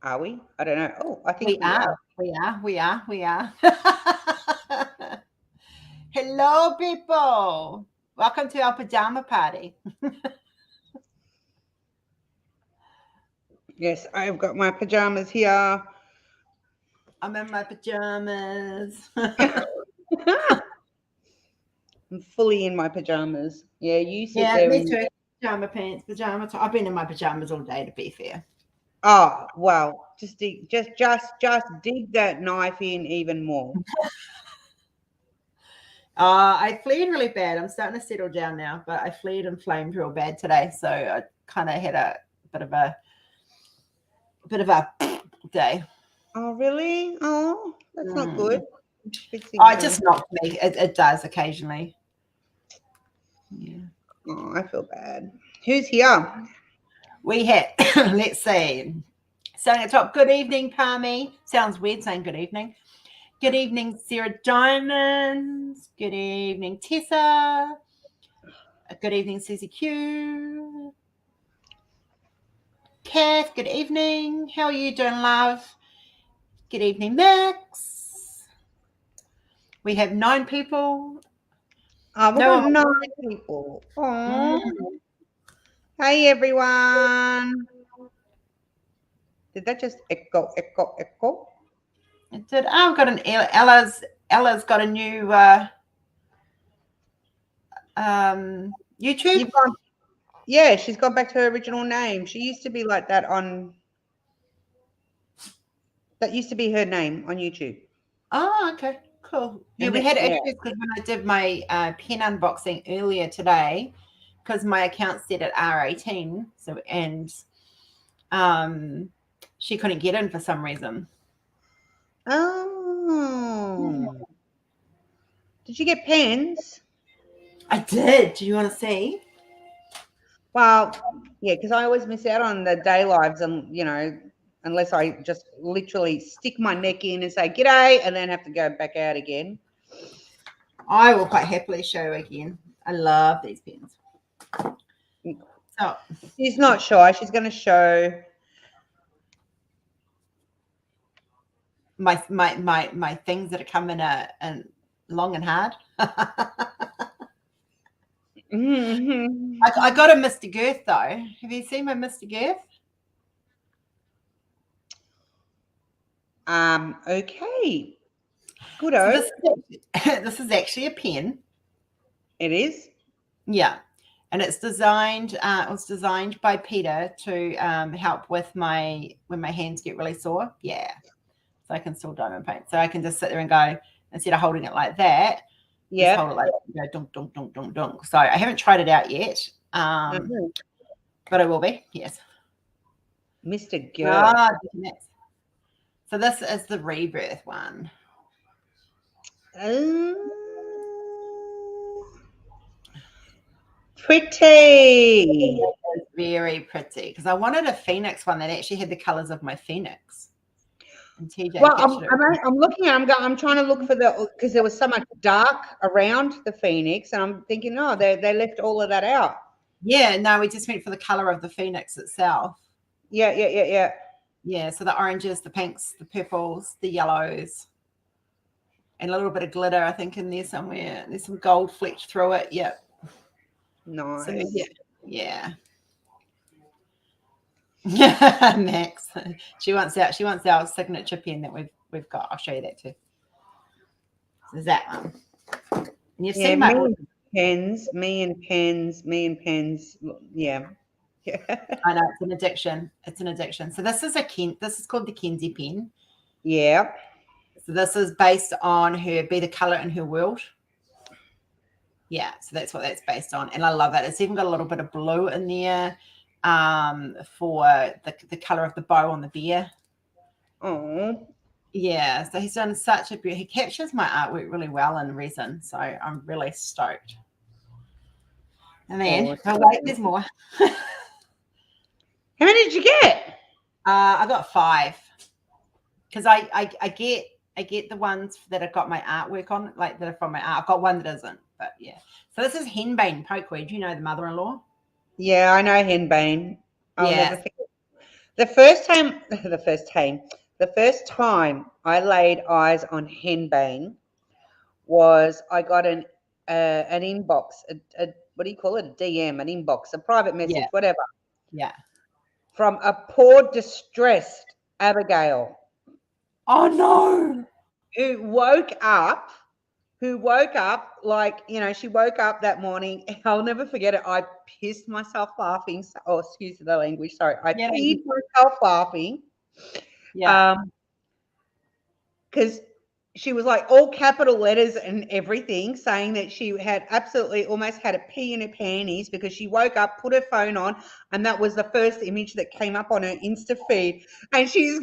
Are we? I don't know. Oh, I think We we are. We are. Hello, people. Welcome to our pajama party. Yes, I've got my pajamas here. I'm in my pajamas. I'm fully in my pajamas. Yeah, you sit Yeah, there me and too. Pajama pants, pajama top. I've been in my pajamas all day, to be fair. oh well, just dig that knife in even more. I fled really bad. I'm starting to settle down now, but I fled and flamed real bad today, so I kind of had a bit of a day. Oh really? Oh, that's not good. Mm. Fixing Oh, it some. just knocked me. It does occasionally. Yeah. Oh, I feel bad. Who's here? We had, let's see, starting at top. Good evening, Palmy. Sounds weird saying good evening. Good evening, Sarah Diamonds. Good evening, Tessa. Good evening, Susie Q. Kath, good evening. How are you doing, love? Good evening, Max. We have 9 people. Oh, we've No got one. 9 people. Oh, hey everyone. Did that just echo, echo, echo? It did. Oh, I've got an Ella's got a new YouTube. You've gone. Yeah, she's gone back to her original name. She used to be like that on. That used to be her name on YouTube. Oh, okay, cool. Yeah, And we then, had yeah. issues because when I did my pen unboxing earlier today, because my account's set at R18, so um, she couldn't get in for some reason. Oh. Did you get pens? I did. Do you want to see? Well, yeah, because I always miss out on the day lives, and unless I just literally stick my neck in and say g'day, and then have to go back out again. I will quite happily show again. I love these pens. So She's not shy. She's going to show my things that are coming in long and hard. I got a Mr. Girth though. Have you seen my Mr. Girth? Okay. Good. So this is actually a pen. It is. Yeah, and it's designed. It was designed by Peter to help with when my hands get really sore. Yeah, so I can still diamond paint. So I can just sit there and go, instead of holding it like that, just hold it like that, go dunk dunk dunk dunk dunk. So I haven't tried it out yet, but I will be. Yes, Mr. Girl. So this is the Rebirth one. Pretty. It's very pretty because I wanted a Phoenix one that actually had the colors of my Phoenix. And TJ well, I'm looking at. I'm trying to look for because there was so much dark around the Phoenix, and I'm thinking, oh, they left all of that out. Yeah, no, we just went for the color of the Phoenix itself. Yeah. Yeah, so the oranges, the pinks, the purples, the yellows, and a little bit of glitter, I think, in there somewhere. There's some gold flecked through it. Yep. Nice. So, yeah. Max, she wants our signature pen that we've got. I'll show you that too. So there's that one. And you've seen my pens, me and pens. Yeah. I know, it's an addiction. It's an addiction. So this is called the Kenzie pen. Yeah. So this is based on Be the Color in Her World. Yeah, so that's what that's based on. And I love it. It's even got a little bit of blue in there for the color of the bow on the bear. Oh. Yeah, so he's done such a he captures my artwork really well in resin. So I'm really stoked. And then, oh wait, there's more. How many did you get? I got 5 because I get the ones that have got my artwork on, like that are from my art. I've got one that isn't, but yeah. So this is Henbane Pokeweed. Do you know the mother-in-law? Yeah, I know Henbane. Yeah. The first time, the first time I laid eyes on henbane was I got an inbox, what do you call it? A DM, an inbox, a private message, Yeah. whatever, Yeah. from a poor, distressed Abigail Oh no. who woke up. Like, she woke up that morning. I'll never forget it. I pissed myself laughing. Oh, excuse the language. Sorry. I Yeah. peed myself laughing. Yeah. Because she was like all capital letters and everything, saying that she had absolutely almost had a pee in her panties because she woke up, put her phone on, and that was the first image that came up on her Insta feed. And she's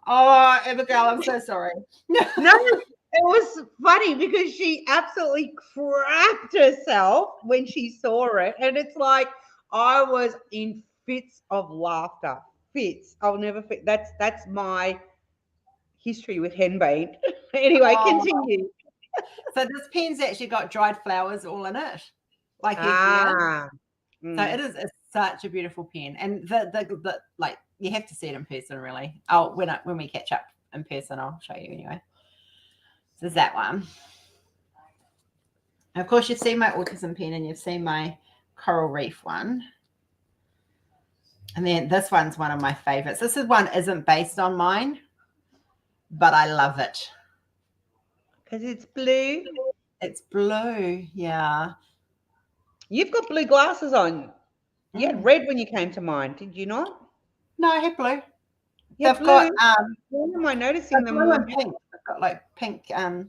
Oh, Abigail, I'm so sorry. no, it was funny because she absolutely crapped herself when she saw it. And it's like I was in fits of laughter. Fits. I'll never that's my history with henbane. Anyway, Oh, continue. so this pen's actually got dried flowers all in it, like yeah. Ah. So it's such a beautiful pen, and the like you have to see it in person, really. Oh, when we catch up in person, I'll show you anyway. So there's that one. Of course, you've seen my autism pen, and you've seen my coral reef one. And then this one's one of my favorites. This one isn't based on mine, but I love it. Because it's blue. It's blue, yeah. You've got blue glasses on. You had red when you came to mine, did you not? No, I had blue. Yeah, They've blue. got Why am I noticing them? blue and pink. They've got like pink. I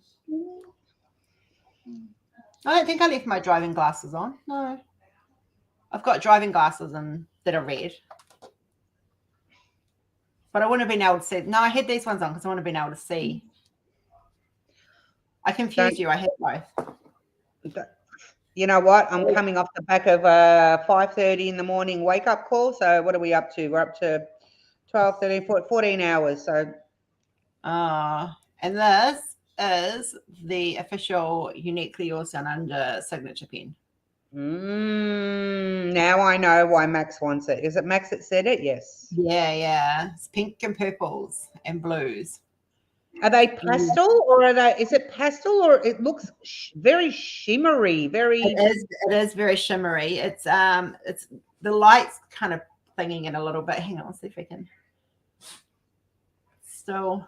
don't think I left my driving glasses on. No, I've got driving glasses that are red. But I wouldn't have been able to see. No, I had these ones on because I wouldn't have been able to see. I confused you. I had both. You know what? I'm coming off the back of a 5:30 in the morning wake up call. So what are we up to? We're up to 12, 13, 14 hours. So. And this is the official Uniquely Yours Down Under signature pen. Now I know why Max wants it. Is it Max that said it? Yes. Yeah. It's pink and purples and blues. Are they pastel or is it pastel or it looks very shimmery? It is very shimmery. It's the light's kind of clinging in a little bit. Hang on, let's see if I can still.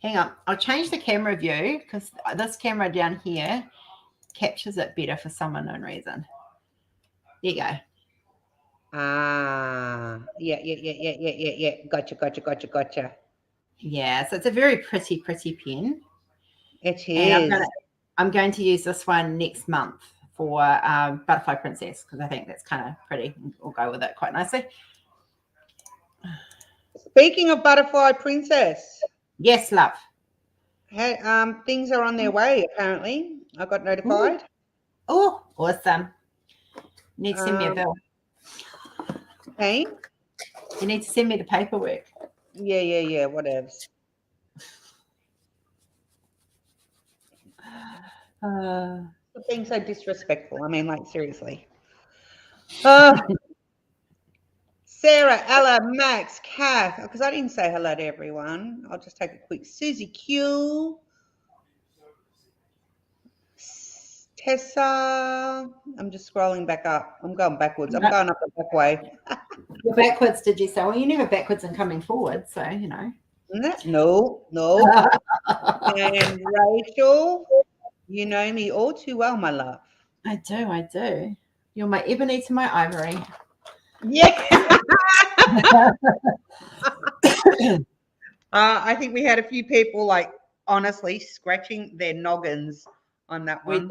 Hang on, I'll change the camera view because this camera down here captures it better for some unknown reason. There you go. Yeah. Gotcha. Yeah, so it's a very pretty pen. It is. And I'm going to use this one next month for Butterfly Princess because I think that's kind of pretty. We'll go with it quite nicely. Speaking of Butterfly Princess. Yes, love. Things are on their way, apparently. I got notified. Oh, awesome. You need to send me a bill. Hey? You need to send me the paperwork. Yeah, whatever. Being so disrespectful. I mean, like, seriously. Sarah, Ella, Max, Kath, because I didn't say hello to everyone. I'll just take a quick. Susie Q, Tessa. I'm just scrolling back up. I'm going backwards. I'm going up the back way. You're backwards, did you say? Well, you're never backwards and coming forward, so, you know. No. And Rachel, you know me all too well, my love. I do. You're my ebony to my ivory. Yeah. I think we had a few people, like, honestly scratching their noggins on that one.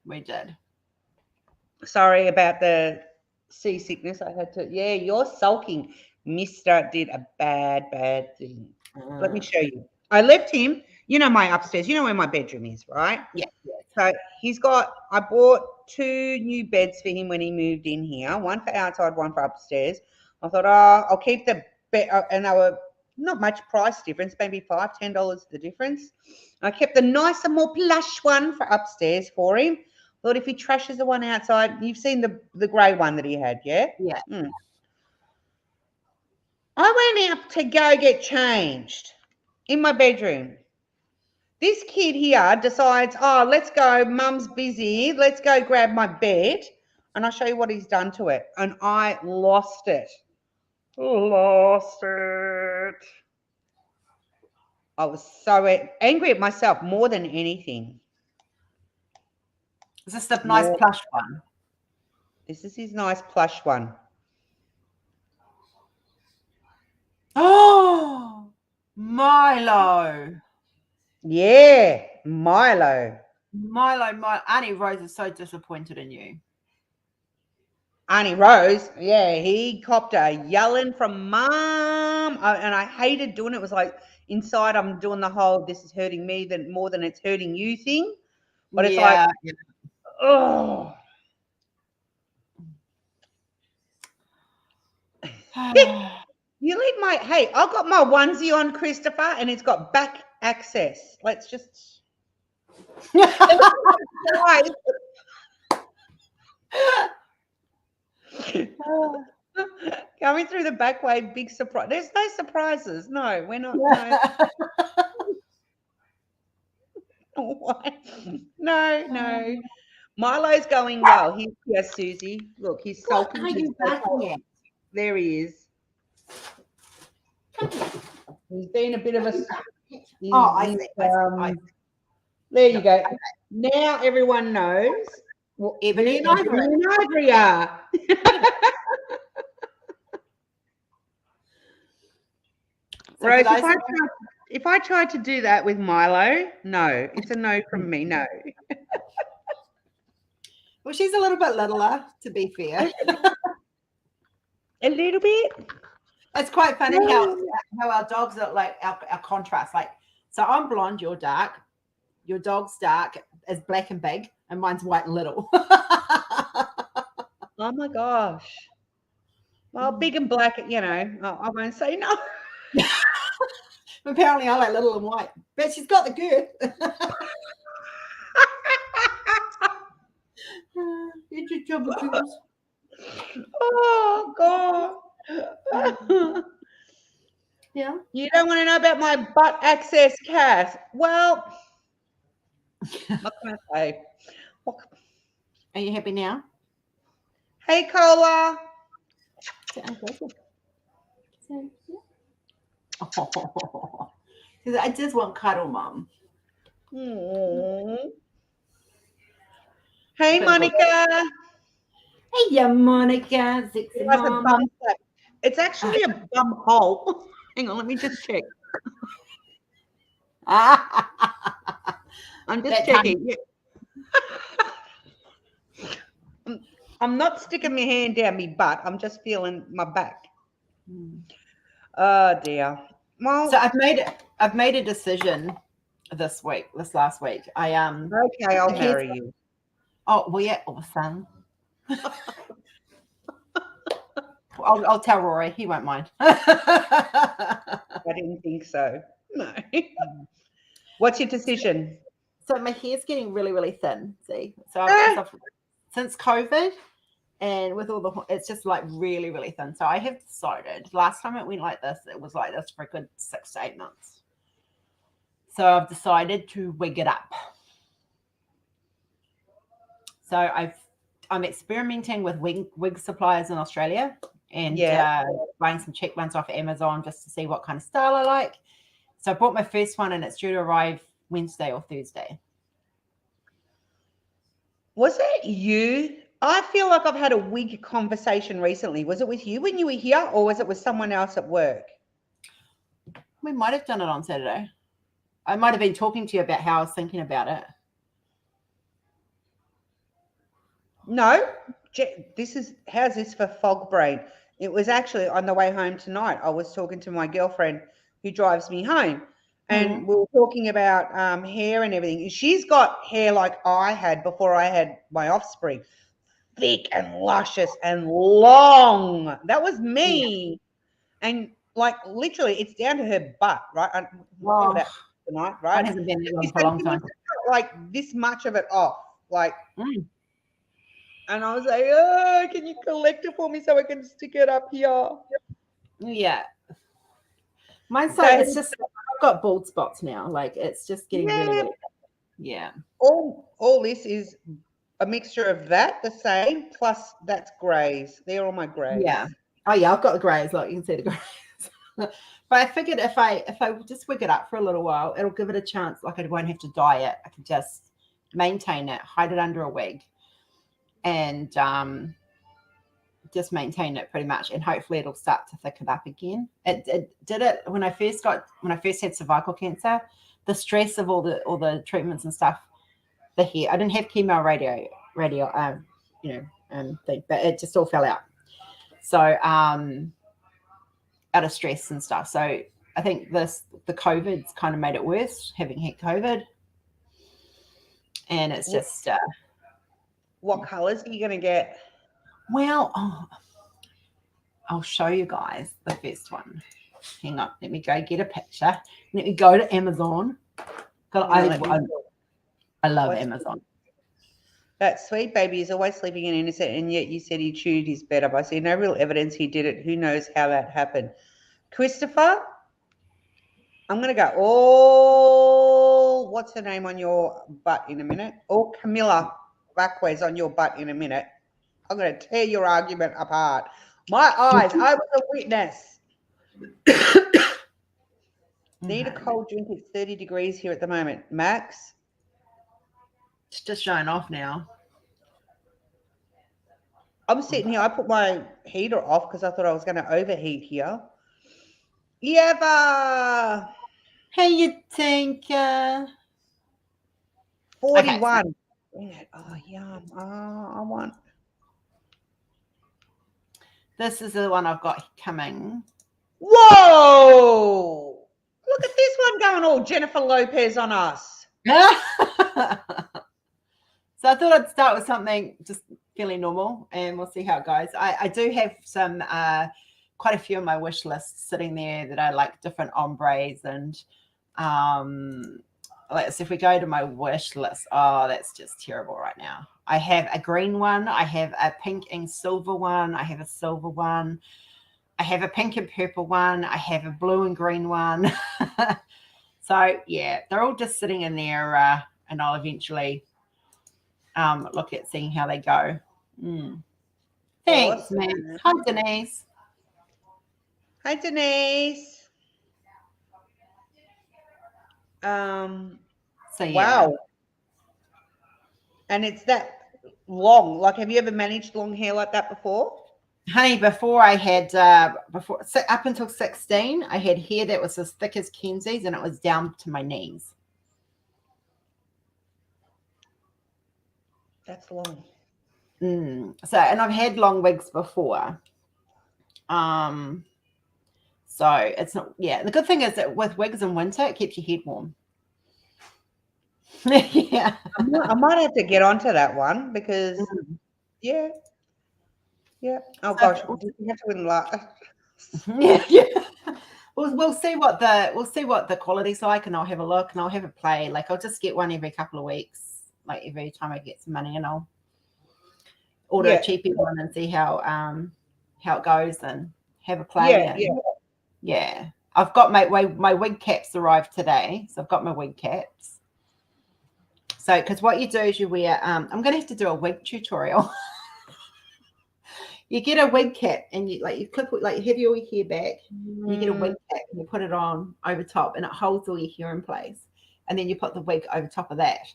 We did. Sorry about the seasickness. I had to. Yeah, you're sulking. Mister did a bad thing. Let me show you. I left him. You know my upstairs. You know where my bedroom is, right? Yeah. So I bought 2 new beds for him when he moved in here. One for outside, one for upstairs. I thought, I'll keep the bed, and they were not much price difference, maybe $5, $10 the difference. I kept the nicer, more plush one for upstairs for him. Thought if he trashes the one outside, you've seen the grey one that he had, yeah? Yeah. I went out to go get changed in my bedroom. This kid here decides, oh, let's go, mum's busy, let's go grab my bed. And I'll show you what he's done to it. And I lost it. Lost it. I was so angry at myself more than anything. Is this the nice plush one? This is his nice plush one. Oh, Milo. Yeah, Milo. Auntie Rose is so disappointed in you. Auntie Rose, yeah, he copped a yelling from mum, and I hated doing it. It was like inside I'm doing the whole "this is hurting me more than it's hurting you" thing, but it's like, oh. You leave my hey, I've got my onesie on, Christopher, and it's got back access. Let's just coming through the back way, big surprise. There's no surprises. No, we're not. No. Milo's going well. He's here, Susie. Look, he's sulking. There he is. He's been a bit of a. There you go. Now everyone knows. Well, Ebony and Ivory are. Rose, if I tried to do that with Milo, no, it's a no from me. No. Well, she's a little bit littler, to be fair. A little bit. It's quite funny how our dogs are like our contrast. Like, so I'm blonde, you're dark. Your dog's dark, is black and big, and mine's white and little. Oh my gosh. Well, big and black, I won't say no. Apparently I like little and white, but she's got the girth. Oh God. Yeah. You don't want to know about my butt access, Cass. Well, what can I say? Are you happy now? Hey, Cola. I just want cuddle, Mum. Hey, Monica. Hey, Monica. It's actually a bum hole. Hang on, let me just check. I'm just checking. I'm not sticking my hand down my butt. I'm just feeling my back. Oh dear. Well, so I've made a decision this last week. Okay, I'll marry you. Oh well, yeah, awesome. I'll tell Rory. He won't mind. I didn't think so. No. What's your decision? So my hair's getting really, really thin. See, so since COVID, and with all it's just like really, really thin. So I have decided. Last time it went like this, it was like this for a good 6 to 8 months. So I've decided to wig it up. So I'm experimenting with wig suppliers in Australia and buying some cheap ones off Amazon just to see what kind of style I like. So I bought my first one and it's due to arrive Wednesday or Thursday. Was it you? I feel like I've had a wig conversation recently. Was it with you when you were here or was it with someone else at work? We might have done it on Saturday. I might have been talking to you about how I was thinking about it. No, how's this for fog brain? It was actually on the way home tonight. I was talking to my girlfriend who drives me home and we were talking about hair and everything. She's got hair like I had before I had my offspring, thick and luscious and long. That was me. Yeah. And like literally it's down to her butt, right? Wow. That tonight, right? It hasn't been that long for a long time. Like this much of it off. Like, Mm. and I was like, oh, can you collect it for me so I can stick it up here? Yeah. Mine's So like, it's just, I've got bald spots now. Like, it's just getting really, yeah, really, yeah. all this is a mixture of that, the same, plus that's greys. They're all my greys. Yeah. Oh yeah, I've got the greys. Like you can see the greys. But I figured if I just wig it up for a little while, it'll give it a chance. Like I won't have to dye it. I can just maintain it, hide it under a wig, and just maintain it pretty much. And hopefully it'll start to thicken up again. It did it when I first had cervical cancer. The stress of all the treatments and stuff. The hair. I didn't have chemo radio thing, but it just all fell out. So out of stress and stuff. So I think the COVID's kind of made it worse, having had COVID. And it's just what colors are you gonna get? Well, I'll show you guys the first one. Hang on, let me go get a picture. Let me go to Amazon. I love Amazon. That sweet baby is always sleeping and innocent, and yet you said he chewed his bed up. I see no real evidence he did it. Who knows how that happened? Christopher, I'm going to go all, what's her name on your butt in a minute? All Camilla backwards on your butt in a minute. I'm going to tear your argument apart. My eyes, I was a witness. Need a cold drink. It's 30 degrees here at the moment. Max? It's just showing off now. I'm sitting here. I put my heater off because I thought I was going to overheat here. Eva! Hey, you think? 41. Okay, so. Oh, yum. Oh, I want. This is the one I've got coming. Whoa! Look at this one going all Jennifer Lopez on us. So I thought I'd start with something just fairly normal, and we'll see how it goes. I do have some quite a few on my wish list sitting there that I like, different ombres, and let's see if we go to my wish list. Oh, that's just terrible right now. I have a green one, I have a pink and silver one, I have a silver one, I have a pink and purple one, I have a blue and green one. So yeah, they're all just sitting in there, and I'll eventually look at seeing how they go. Thanks, Awesome. man. Hi, Denise. Hi, Denise. So yeah. Wow. And it's that long. Like, have you ever managed long hair like that before? Honey, before I had up until 16, I had hair that was as thick as Kenzie's, and it was down to my knees. That's long. So, and I've had long wigs before. So it's not, yeah. The good thing is that with wigs in winter, it keeps your head warm. Yeah. I might have to get onto that one because, yeah. Oh gosh, you have to enlarge. Yeah. We'll see what the quality's like, and I'll have a look and I'll have a play. Like, I'll just get one every couple of weeks, like every time I get some money, and I'll order a cheapy one and see how it goes and have a play. Yeah. I've got my wig caps arrived today, so I've got my wig caps. So, because what you do is you wear, I'm going to have to do a wig tutorial. You get a wig cap and you clip it, like, you have your hair back, and you get a wig cap and you put it on over top, and it holds all your hair in place. And then you put the wig over top of that,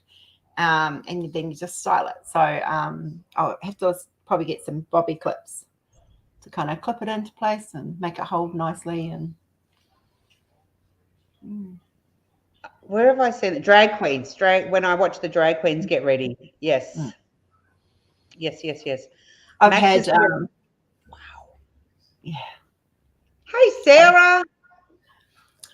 and then you just style it. So I'll have to probably get some bobby clips to kind of clip it into place and make it hold nicely. And where have I seen it? Drag queens. When I watch the drag queens get ready. Yes. Yes. I've had wow. Yeah. Hey, Sarah.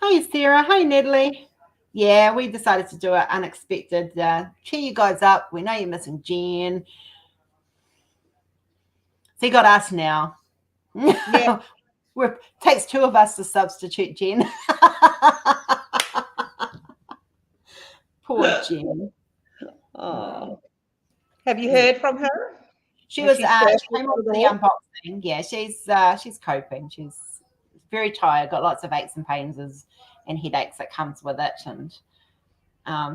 Hi, Sarah. Hi, Natalie. Yeah, we decided to do an unexpected cheer you guys up. We know you're missing Jen. So you got us now. Yeah. It takes two of us to substitute Jen. Poor Jen. Oh. Have you heard from her? She Has was she shared she with came you on at for the all? unboxing. Yeah, she's coping. She's very tired, got lots of aches and pains and headaches that comes with it, and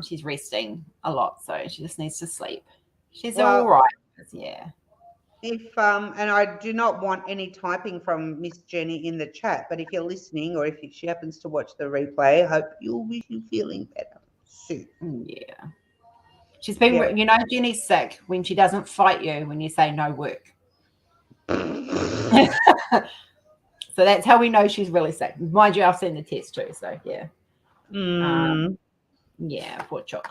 she's resting a lot, so she just needs to sleep. She's all Well, right. Yeah. if and I do not want any typing from Miss Jenny in the chat, but if you're listening or if she happens to watch the replay, I hope you'll be feeling better soon. Yeah. She's been, Yeah. Jenny's sick when she doesn't fight you when you say no work. So that's how we know she's really sick. Mind you, I've seen the test too. So yeah. Yeah, poor chook.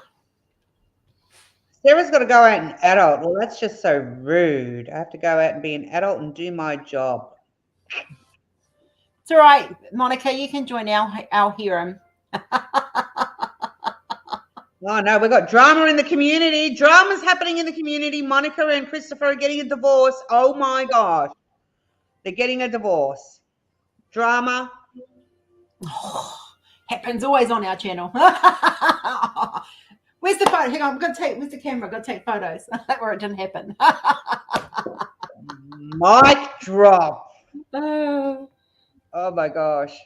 Sarah's got to go out and adult. Well, that's just so rude. I have to go out and be an adult and do my job. It's all right, Monica. You can join our harem. Oh no, we've got drama in the community. Drama's happening in the community. Monica and Christopher are getting a divorce. Oh my gosh. They're getting a divorce. Drama. Happens always on our channel. Where's the phone? Hang on, where's the camera? I'm gonna take photos where it didn't happen. Mic drop. Oh my gosh.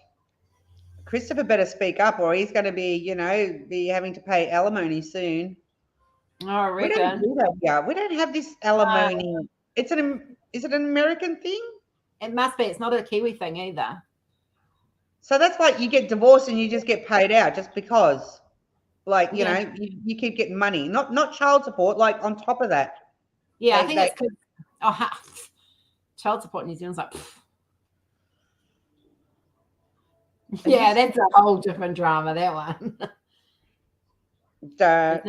Christopher better speak up or he's going to be having to pay alimony soon. Oh, I We don't reckon. do that here. We don't have this alimony. Is it an American thing? It must be. It's not a Kiwi thing either. So that's like you get divorced and you just get paid out just because. Like, you keep getting money. Not child support, like on top of that. Yeah, I think it's because child support in New Zealand's like yeah, that's a whole different drama, that one. Don't.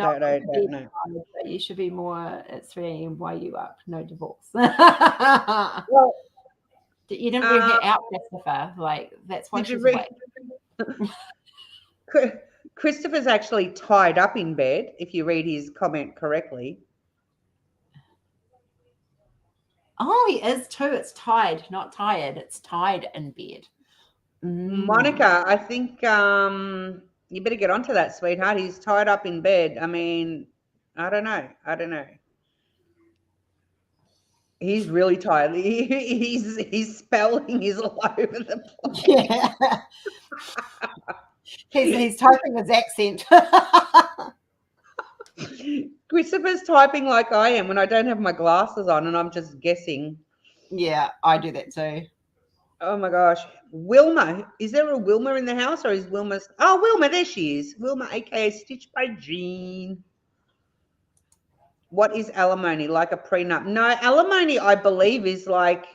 You should be more at 3 a.m. Why you up? No divorce. Well, you didn't bring it out, Christopher. Like, that's why she's awake. Christopher's actually tied up in bed, if you read his comment correctly. Oh, he is too. It's tied, not tired. It's tied in bed. Monica, I think you better get onto that, sweetheart. He's tied up in bed. I mean, I don't know. He's really tired. He's spelling his all over the place. Yeah. he's typing his accent. Christopher's typing like I am when I don't have my glasses on and I'm just guessing. Yeah, I do that too. Oh my gosh. Wilma. Is there a Wilma in the house or is Wilma? Oh, Wilma, there she is. Wilma, aka Stitched by Jean. What is alimony? Like a prenup? No, alimony, I believe, is like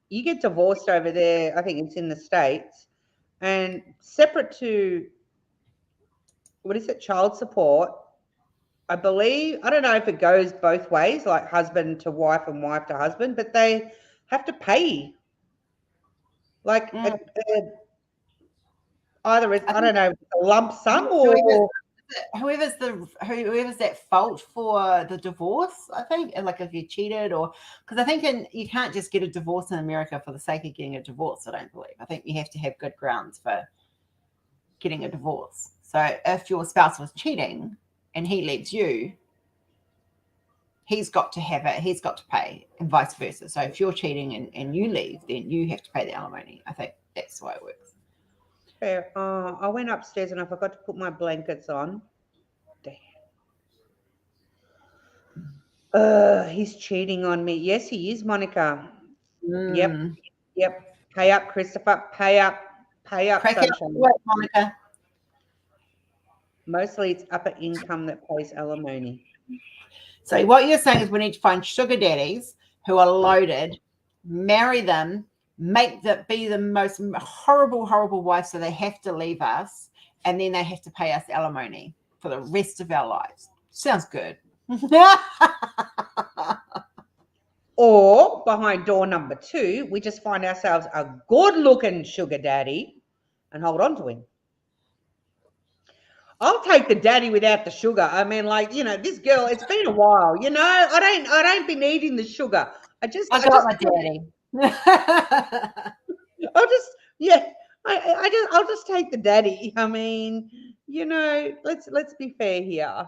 you get divorced over there. I think it's in the States. And separate to, what is it, child support, I believe, I don't know if it goes both ways, like husband to wife and wife to husband, but they have to pay. Like either it's, I don't know, a lump sum or whoever's at fault for the divorce, I think, and like if you cheated or because I think you can't just get a divorce in America for the sake of getting a divorce. I don't believe. I think you have to have good grounds for getting a divorce. So if your spouse was cheating and he leaves you, he's got to have it. He's got to pay, and vice versa. So if you're cheating and you leave, then you have to pay the alimony. I think that's the way it works. Fair. I went upstairs and I forgot to put my blankets on. Damn. He's cheating on me. Yes, he is, Monica. Yep. Pay up, Christopher. Pay up. Crack Sunshine. up, Monica. Mostly it's upper income that pays alimony. So what you're saying is we need to find sugar daddies who are loaded, marry them, be the most horrible wife, so they have to leave us, and then they have to pay us alimony for the rest of our lives. Sounds good. Or behind door number 2, we just find ourselves a good-looking sugar daddy and hold on to him. I'll take the daddy without the sugar. I mean, like, this girl, it's been a while, I don't be needing the sugar. I got my daddy. I'll just take the daddy. I mean, let's be fair here.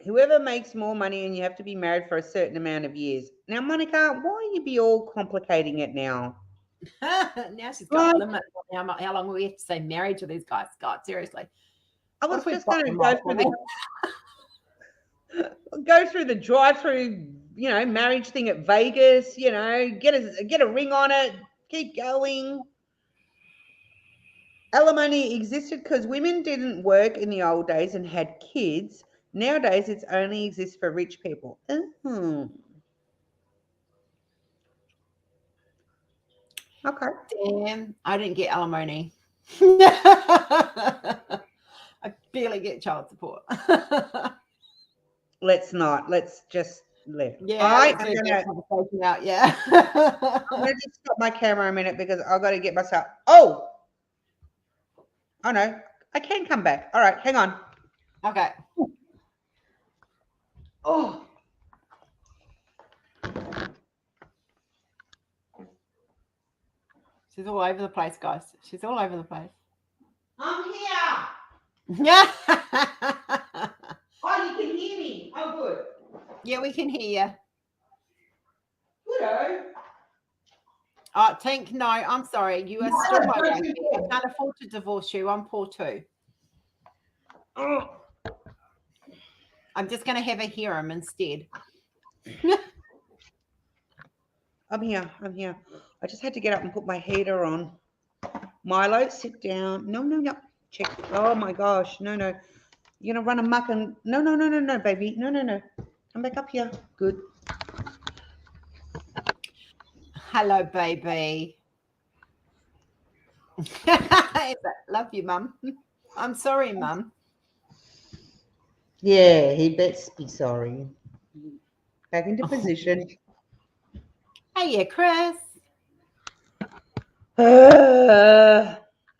Whoever makes more money and you have to be married for a certain amount of years. Now, Monica, why you be all complicating it now? Now she's got Like, limits on how long we have to stay married to these guys. God, seriously. I What was if we just block going to them off? I mean, go through the drive-through, marriage thing at Vegas. Get a ring on it. Keep going. Alimony existed because women didn't work in the old days and had kids. Nowadays, it's only exists for rich people. Okay. damn, I didn't get alimony. I barely get child support. Let's not. Let's just live. Yeah, let's leave that conversation out. Yeah. I'm gonna just stop my camera a minute because I've got to get myself. Oh no, I can come back. All right, hang on. Okay. Oh, She's all over the place, guys. She's all over the place. I'm here. Yeah. Oh, you can hear me. Oh, good. Yeah, we can hear you. Good. Oh, Tink, no, I'm sorry. You are still my wife. I can't afford to divorce you. I'm poor too. Oh. I'm just going to have a harem instead. I'm here. I just had to get up and put my heater on. Milo, sit down. No. Check. Oh my gosh. No. You're gonna run amok and no, baby. No. Come back up here. Good. Hello, baby. Love you, Mum. I'm sorry, Mum. Yeah, he best be sorry. Back into position. Hey, yeah, Chris.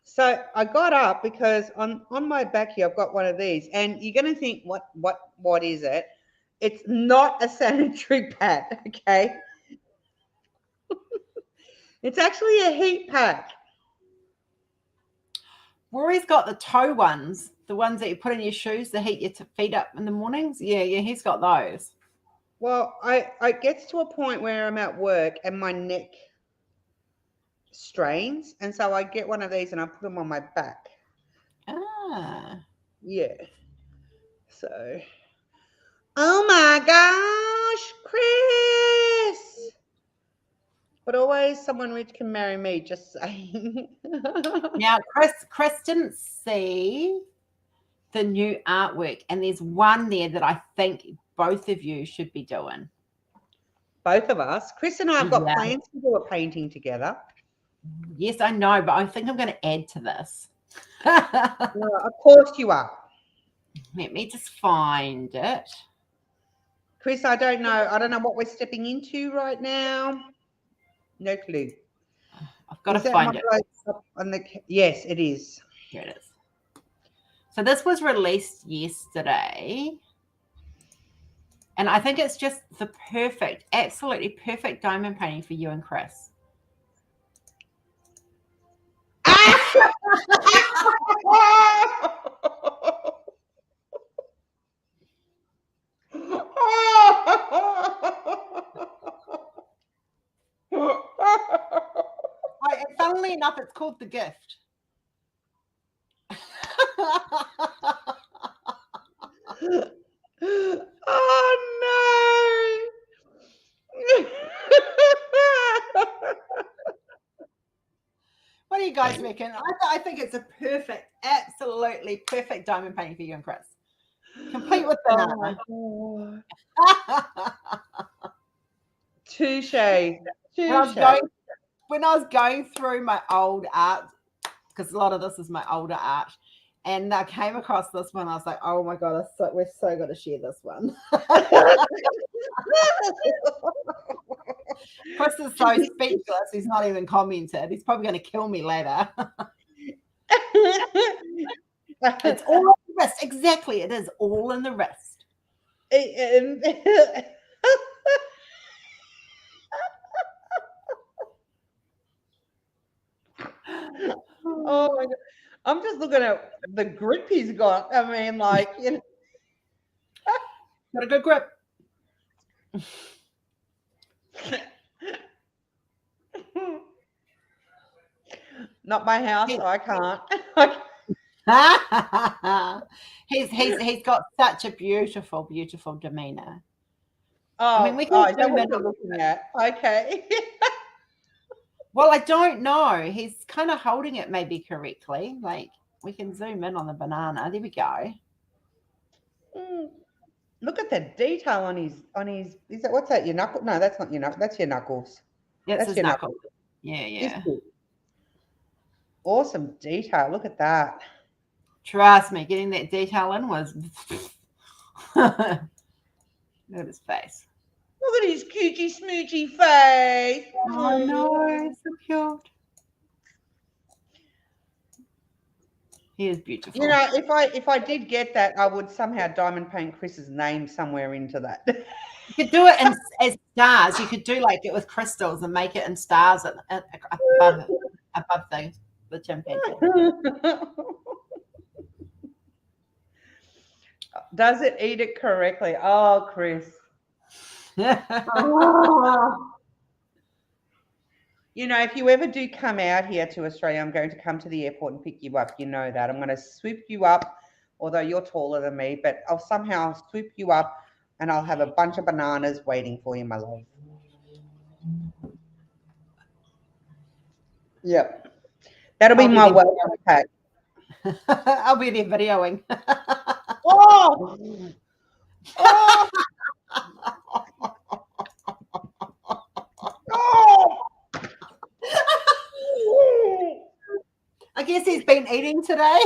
So I got up because on my back here I've got one of these, and you're gonna think, what is it? It's not a sanitary pad, okay? It's actually a heat pack. Rory's got the toe ones, the ones that you put in your shoes to heat your feet up in the mornings. Yeah, he's got those. Well, I gets to a point where I'm at work and my neck strains, and so I get one of these and I put them on my back. Ah. Yeah. So, oh my gosh, Chris! But always someone rich can marry me, just saying. Now, Chris didn't see the new artwork, and there's one there that I think both of you should be doing. Both of us. Chris and I have got plans to do a painting together. Yes, I know, but I think I'm going to add to this. Well, of course you are. Let me just find it. Chris, I don't know. I don't know what we're stepping into right now. No clue. I've got to find it. Yes, it is. Here it is. So this was released yesterday. And I think it's just the perfect, absolutely perfect diamond painting for you and Chris. Funnily enough, it's called The Gift. Oh no! What do you guys reckon? I think it's a perfect, absolutely perfect diamond painting for you and Chris. Complete with banana. Oh. Touche. When I was going through my old art, because a lot of this is my older art, and I came across this one, I was like, oh my God, we're so going to share this one. Chris is so speechless, he's not even commented. He's probably going to kill me later. It's all in the wrist. Exactly, it is all in the wrist. Oh my God. I'm just looking at the grip he's got. I mean, like, Got a good grip. Not my house. I can't. He's got such a beautiful, beautiful demeanor. Oh, I mean, we can is that zoom what in. you're looking at? Okay. Well, I don't know. He's kind of holding it maybe correctly. Like we can zoom in on the banana. There we go. Look at the detail on his. Is that what's that? Your knuckle? No, that's not your knuckle. That's your knuckles. That's That's his your knuckle. knuckles. Yeah, This yeah. is awesome detail. Look at that. Trust me, getting that detail in was. Look at his face. Look at his coochie smoochy face. Oh no, so cute. He is beautiful. You know, if I did get that, I would somehow diamond paint Chris's name somewhere into that. You could do it as stars. You could do like it with crystals and make it in stars above the chimpanzee. Does it eat it correctly? Oh, Chris. Oh. You know, if you ever do come out here to Australia, I'm going to come to the airport and pick you up. You know that. I'm going to swoop you up, although you're taller than me, but I'll somehow swoop you up and I'll have a bunch of bananas waiting for you, my love. Yep. That'll be my welcome pack. I'll be there videoing. Oh! Oh! Oh! I guess he's been eating today.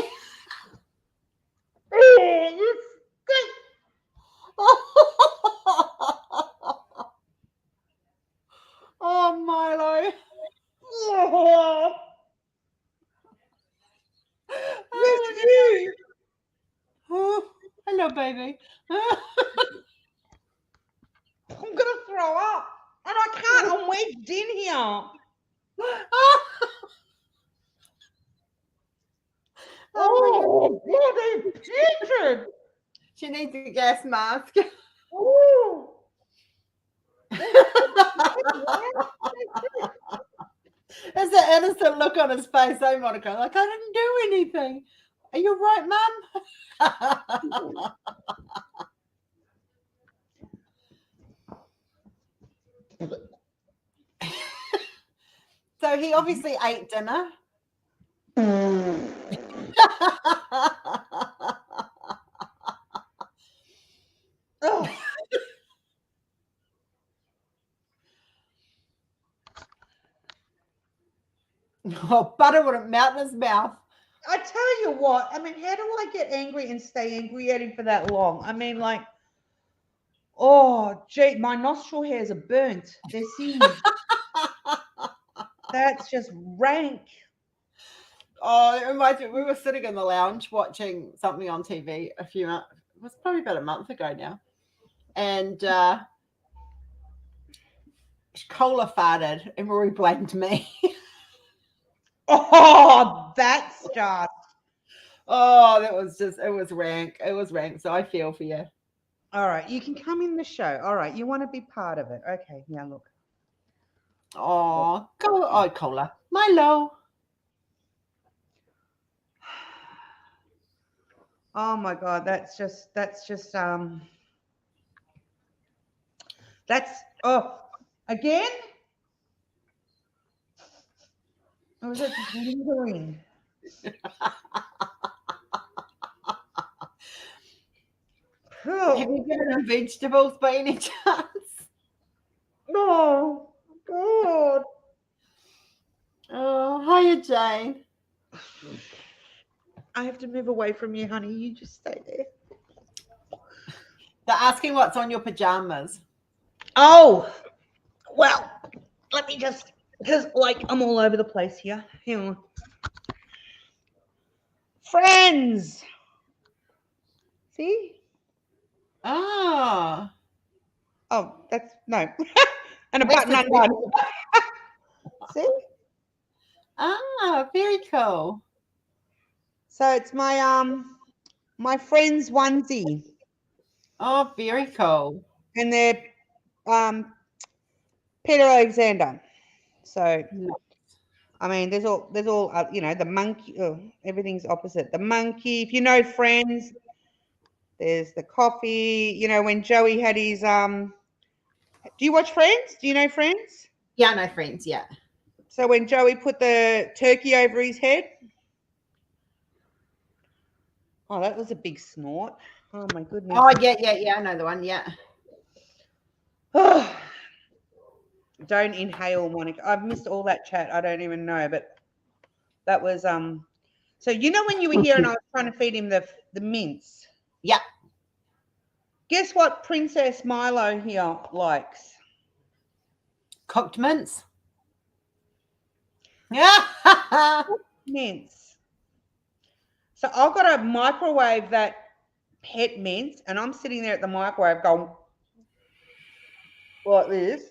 Oh, Milo. Yes, you. Oh, hello, baby. I'm gonna throw up, and I can't. I'm wedged in here. Oh, bloody putrid! She needs a gas mask. Ooh. There's that innocent look on his face, eh, Monica? Like, I didn't do anything. Are you right, Mum? So he obviously ate dinner. Oh. Oh, butter wouldn't melt in his mouth. I tell you what, I mean, how do I get angry and stay angry at him for that long? I mean, like, oh, gee, my nostril hairs are burnt. They're singed. That's just rank. Oh, it reminds me, we were sitting in the lounge watching something on TV it was probably about a month ago now. And Cola farted and Rory blamed me. Oh, that's just. Oh, it was rank. It was rank. So I feel for you. All right, you can come in the show. All right, you want to be part of it. Okay, now look. Oh, Cola. Milo. Oh my God, that's again? Or was it just lingering? Have you given him vegetables by any chance? No, God. Oh, hiya, Jane. I have to move away from you, honey. You just stay there. They're asking what's on your pajamas. Oh, well, let me just, because like I'm all over the place here. Hang on. Friends. See? Ah. Oh, that's no. And a button undone. See? Ah, very cool. So it's my my friend's onesie. Oh, very cool. and they're Peter Alexander. So No. I mean, there's all you know, the monkey. Oh, everything's opposite. The monkey. If you know Friends, there's the coffee. You know when Joey had his. Do you watch Friends? Do you know Friends? Yeah, no friends. Yeah. So when Joey put the turkey over his head. Oh, that was a big snort. Oh my goodness. Oh, yeah. I know the one. Yeah. Oh, don't inhale, Monica. I've missed all that chat. I don't even know, but that was So you know when you were here and I was trying to feed him the mince. Yeah. Guess what Princess Milo here likes? Cooked mince. Yeah. Mince. So I've got to microwave that pet mince, and I'm sitting there at the microwave going like this.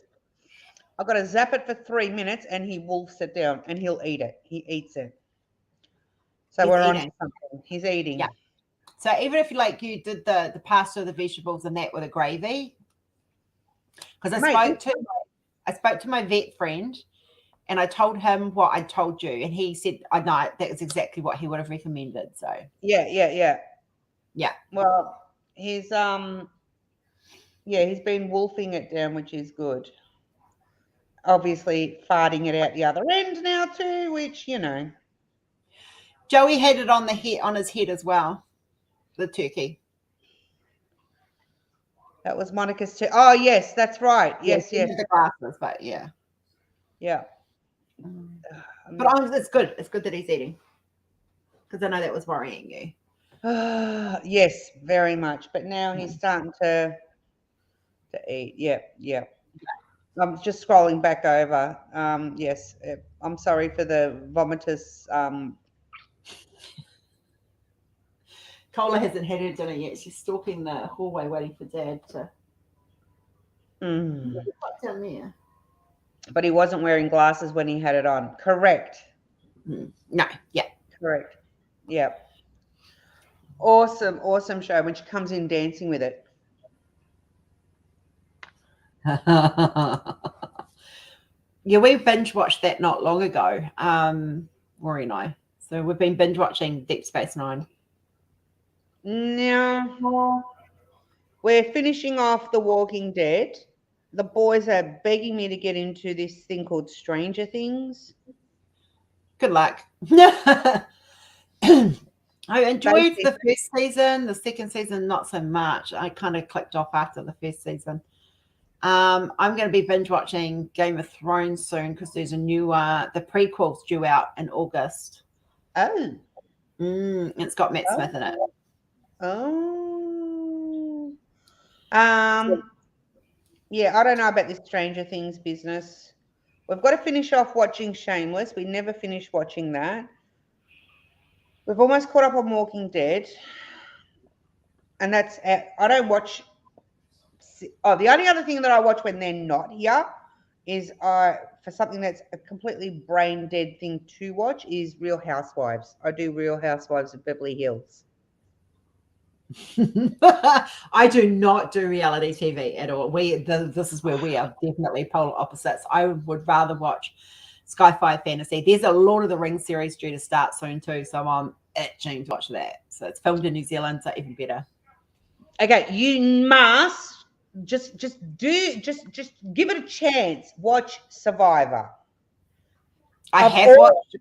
I've got to zap it for 3 minutes, and he wolfs it down, and he'll eat it. He eats it. So He's we're on to eating. something. He's eating. Yeah. So even if you did the pasta, the vegetables, and that with a gravy, because I spoke to my vet friend, and I told him what I told you, and he said, "I know that was exactly what he would have recommended." So Yeah. yeah. Well, he's he's been wolfing it down, which is good. Obviously, farting it out the other end now too, which you know. Joey had it on his head as well, the turkey. That was Monica's too. Oh yes, that's right. Yes. The glasses, but yeah. Yeah. But it's good. It's good that he's eating, because I know that was worrying you. Yes, very much. But now he's starting to eat. Yeah. I'm just scrolling back over. Yes, I'm sorry for the vomitous. Cola hasn't had her dinner yet. She's stalking the hallway waiting for Dad to. Down there. But he wasn't wearing glasses when he had it on. Correct. No. Yeah. Correct. Yeah. Awesome show when she comes in dancing with it. Yeah, we binge watched that not long ago, Rory and I. So we've been binge watching Deep Space Nine. No, we're finishing off The Walking Dead. The boys are begging me to get into this thing called Stranger Things. Good luck. I enjoyed the first season. The second season, not so much. I kind of clicked off after the first season. I'm going to be binge watching Game of Thrones soon because there's a new the prequels due out in August. Oh. It's got Matt Smith in it. Oh. Yeah, I don't know about this Stranger Things business. We've got to finish off watching Shameless. We never finished watching that. We've almost caught up on Walking Dead. And that's I don't watch. Oh, the only other thing that I watch when they're not here is for something that's a completely brain dead thing to watch is Real Housewives. I do Real Housewives of Beverly Hills. I do not do reality TV at all. This is where we are definitely polar opposites. I would rather watch sci-fi fantasy. There's a Lord of the Rings series due to start soon too, so I'm itching to watch that. So it's filmed in New Zealand, so even better. Okay, you must just give it a chance. Watch Survivor. I have watched.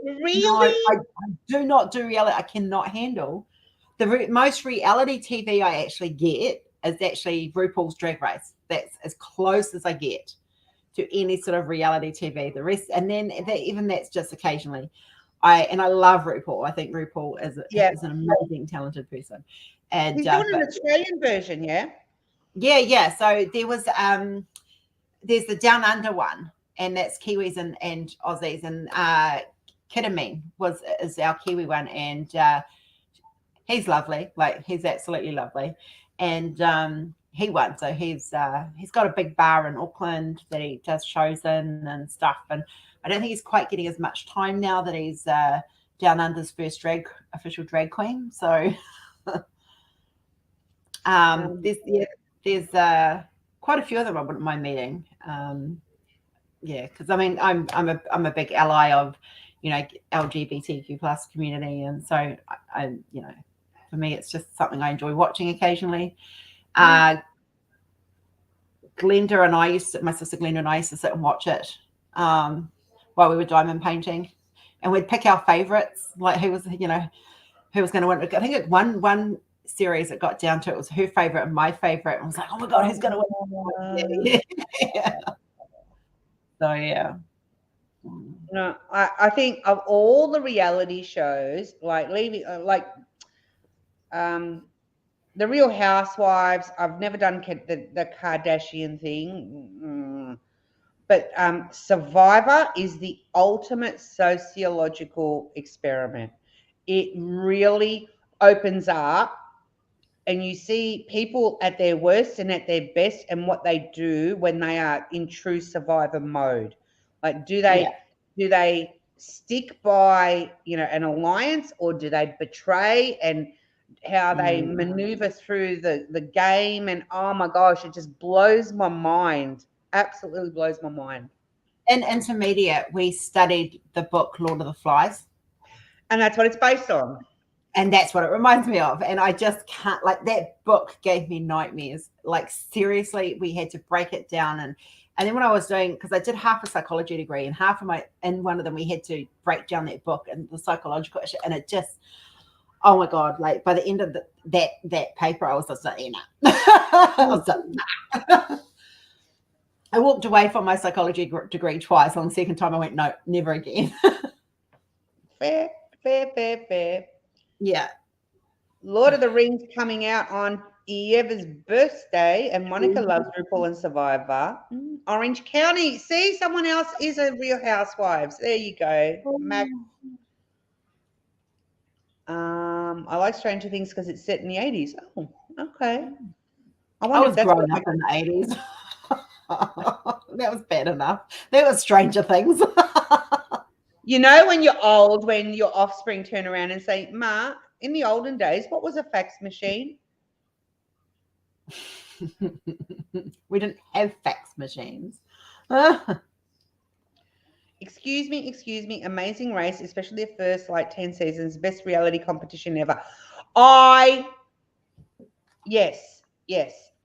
Really? No, I do not do reality. I cannot handle the most reality TV I actually get is actually RuPaul's Drag Race. That's as close as I get to any sort of reality TV. The rest, and then even that's just occasionally. I love RuPaul. I think RuPaul is an amazing, talented person. And he's doing an Australian version, yeah. Yeah. So there was there's the Down Under one, and that's Kiwis and Aussies, and Kidamine is our Kiwi one, and he's lovely. Like he's absolutely lovely, and he won. So he's got a big bar in Auckland that he does shows in and stuff. And I don't think he's quite getting as much time now that he's Down Under's first official drag queen. So There's quite a few of them I wouldn't mind meeting. Yeah, because I mean, I'm a big ally of, LGBTQ plus community, and so I for me, it's just something I enjoy watching occasionally. Glenda and my sister Glenda and I used to sit and watch it while we were diamond painting, and we'd pick our favorites, like who was going to win. I think one series it got down to it was her favorite and my favorite, and I was like, oh my god, who's going to win? Yeah. So yeah. No, I think of all the reality shows, like the Real Housewives, I've never done the Kardashian thing, but Survivor is the ultimate sociological experiment. It really opens up, and you see people at their worst and at their best, and what they do when they are in true survivor mode. Like, do they stick by an alliance, or do they betray, and how they maneuver through the game? And oh my gosh, it just blows my mind. Absolutely blows my mind. In intermediate, we studied the book Lord of the Flies, and that's what it's based on. And that's what it reminds me of. And I just can't, like, that book gave me nightmares. Like, seriously, we had to break it down. And then when I was doing, because I did half a psychology degree and in one of them, we had to break down that book and the psychological issue. And it just, oh my God, like by the end of that paper, I was just like, I walked away from my psychology degree twice. On the second time, I went, no, never again. Fair. Yeah. Lord of the Rings coming out on Eva's birthday, and Monica loves RuPaul and Survivor. Orange County. See, someone else is a Real Housewives. There you go. Mac. I like Stranger Things because it's set in the 80s. Oh, okay. I was growing up in the 80s. That was bad enough. That was Stranger Things. When you're old, when your offspring turn around and say, Ma, in the olden days, what was a fax machine? We didn't have fax machines. Excuse me. Amazing Race, especially the first 10 seasons, best reality competition ever. Yes.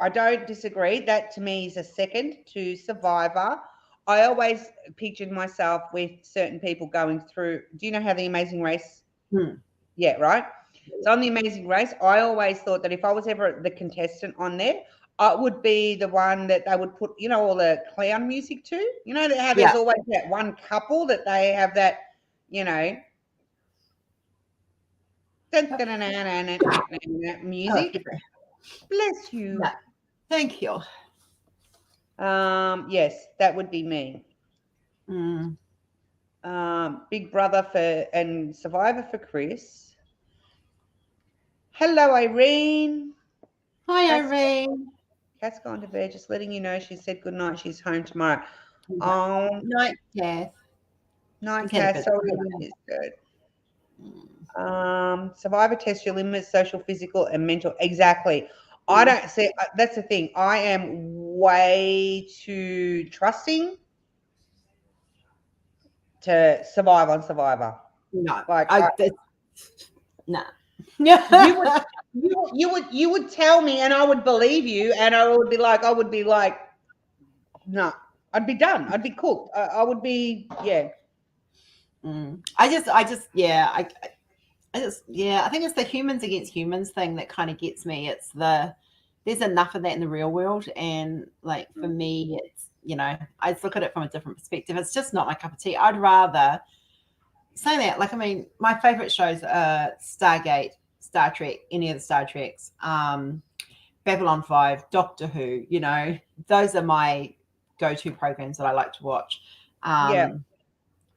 I don't disagree. That to me is a second to Survivor. I always pictured myself with certain people going through. Do you know how the Amazing Race? Yeah, right. So on the Amazing Race, I always thought that if I was ever the contestant on there, I would be the one that they would put, all the clown music to. How there's always that one couple that they have that, music. Bless you. Yeah. Thank you. Yes, that would be me. Big Brother and Survivor for Chris. Hello, Irene. Hi, Irene. Kat's gone to bed. Just letting you know, she said good night. She's home tomorrow. Night, Kath. Night, Kath. Sorry, is good. Survivor test your limits, social, physical, and mental. Exactly. I don't see. That's the thing. I am way too trusting to survive on Survivor. No, no. You would tell me, and I would believe you, and I would be like, no, I'd be done. I'd be cooked. I would be, yeah. I think it's the humans against humans thing that kind of gets me. It's there's enough of that in the real world, and like for me, it's I just look at it from a different perspective. It's just not my cup of tea. I'd rather say that. Like, I mean, my favorite shows are Stargate, Star Trek, any of the Star Treks, Babylon 5, Doctor Who. Those are my go-to programs that I like to watch.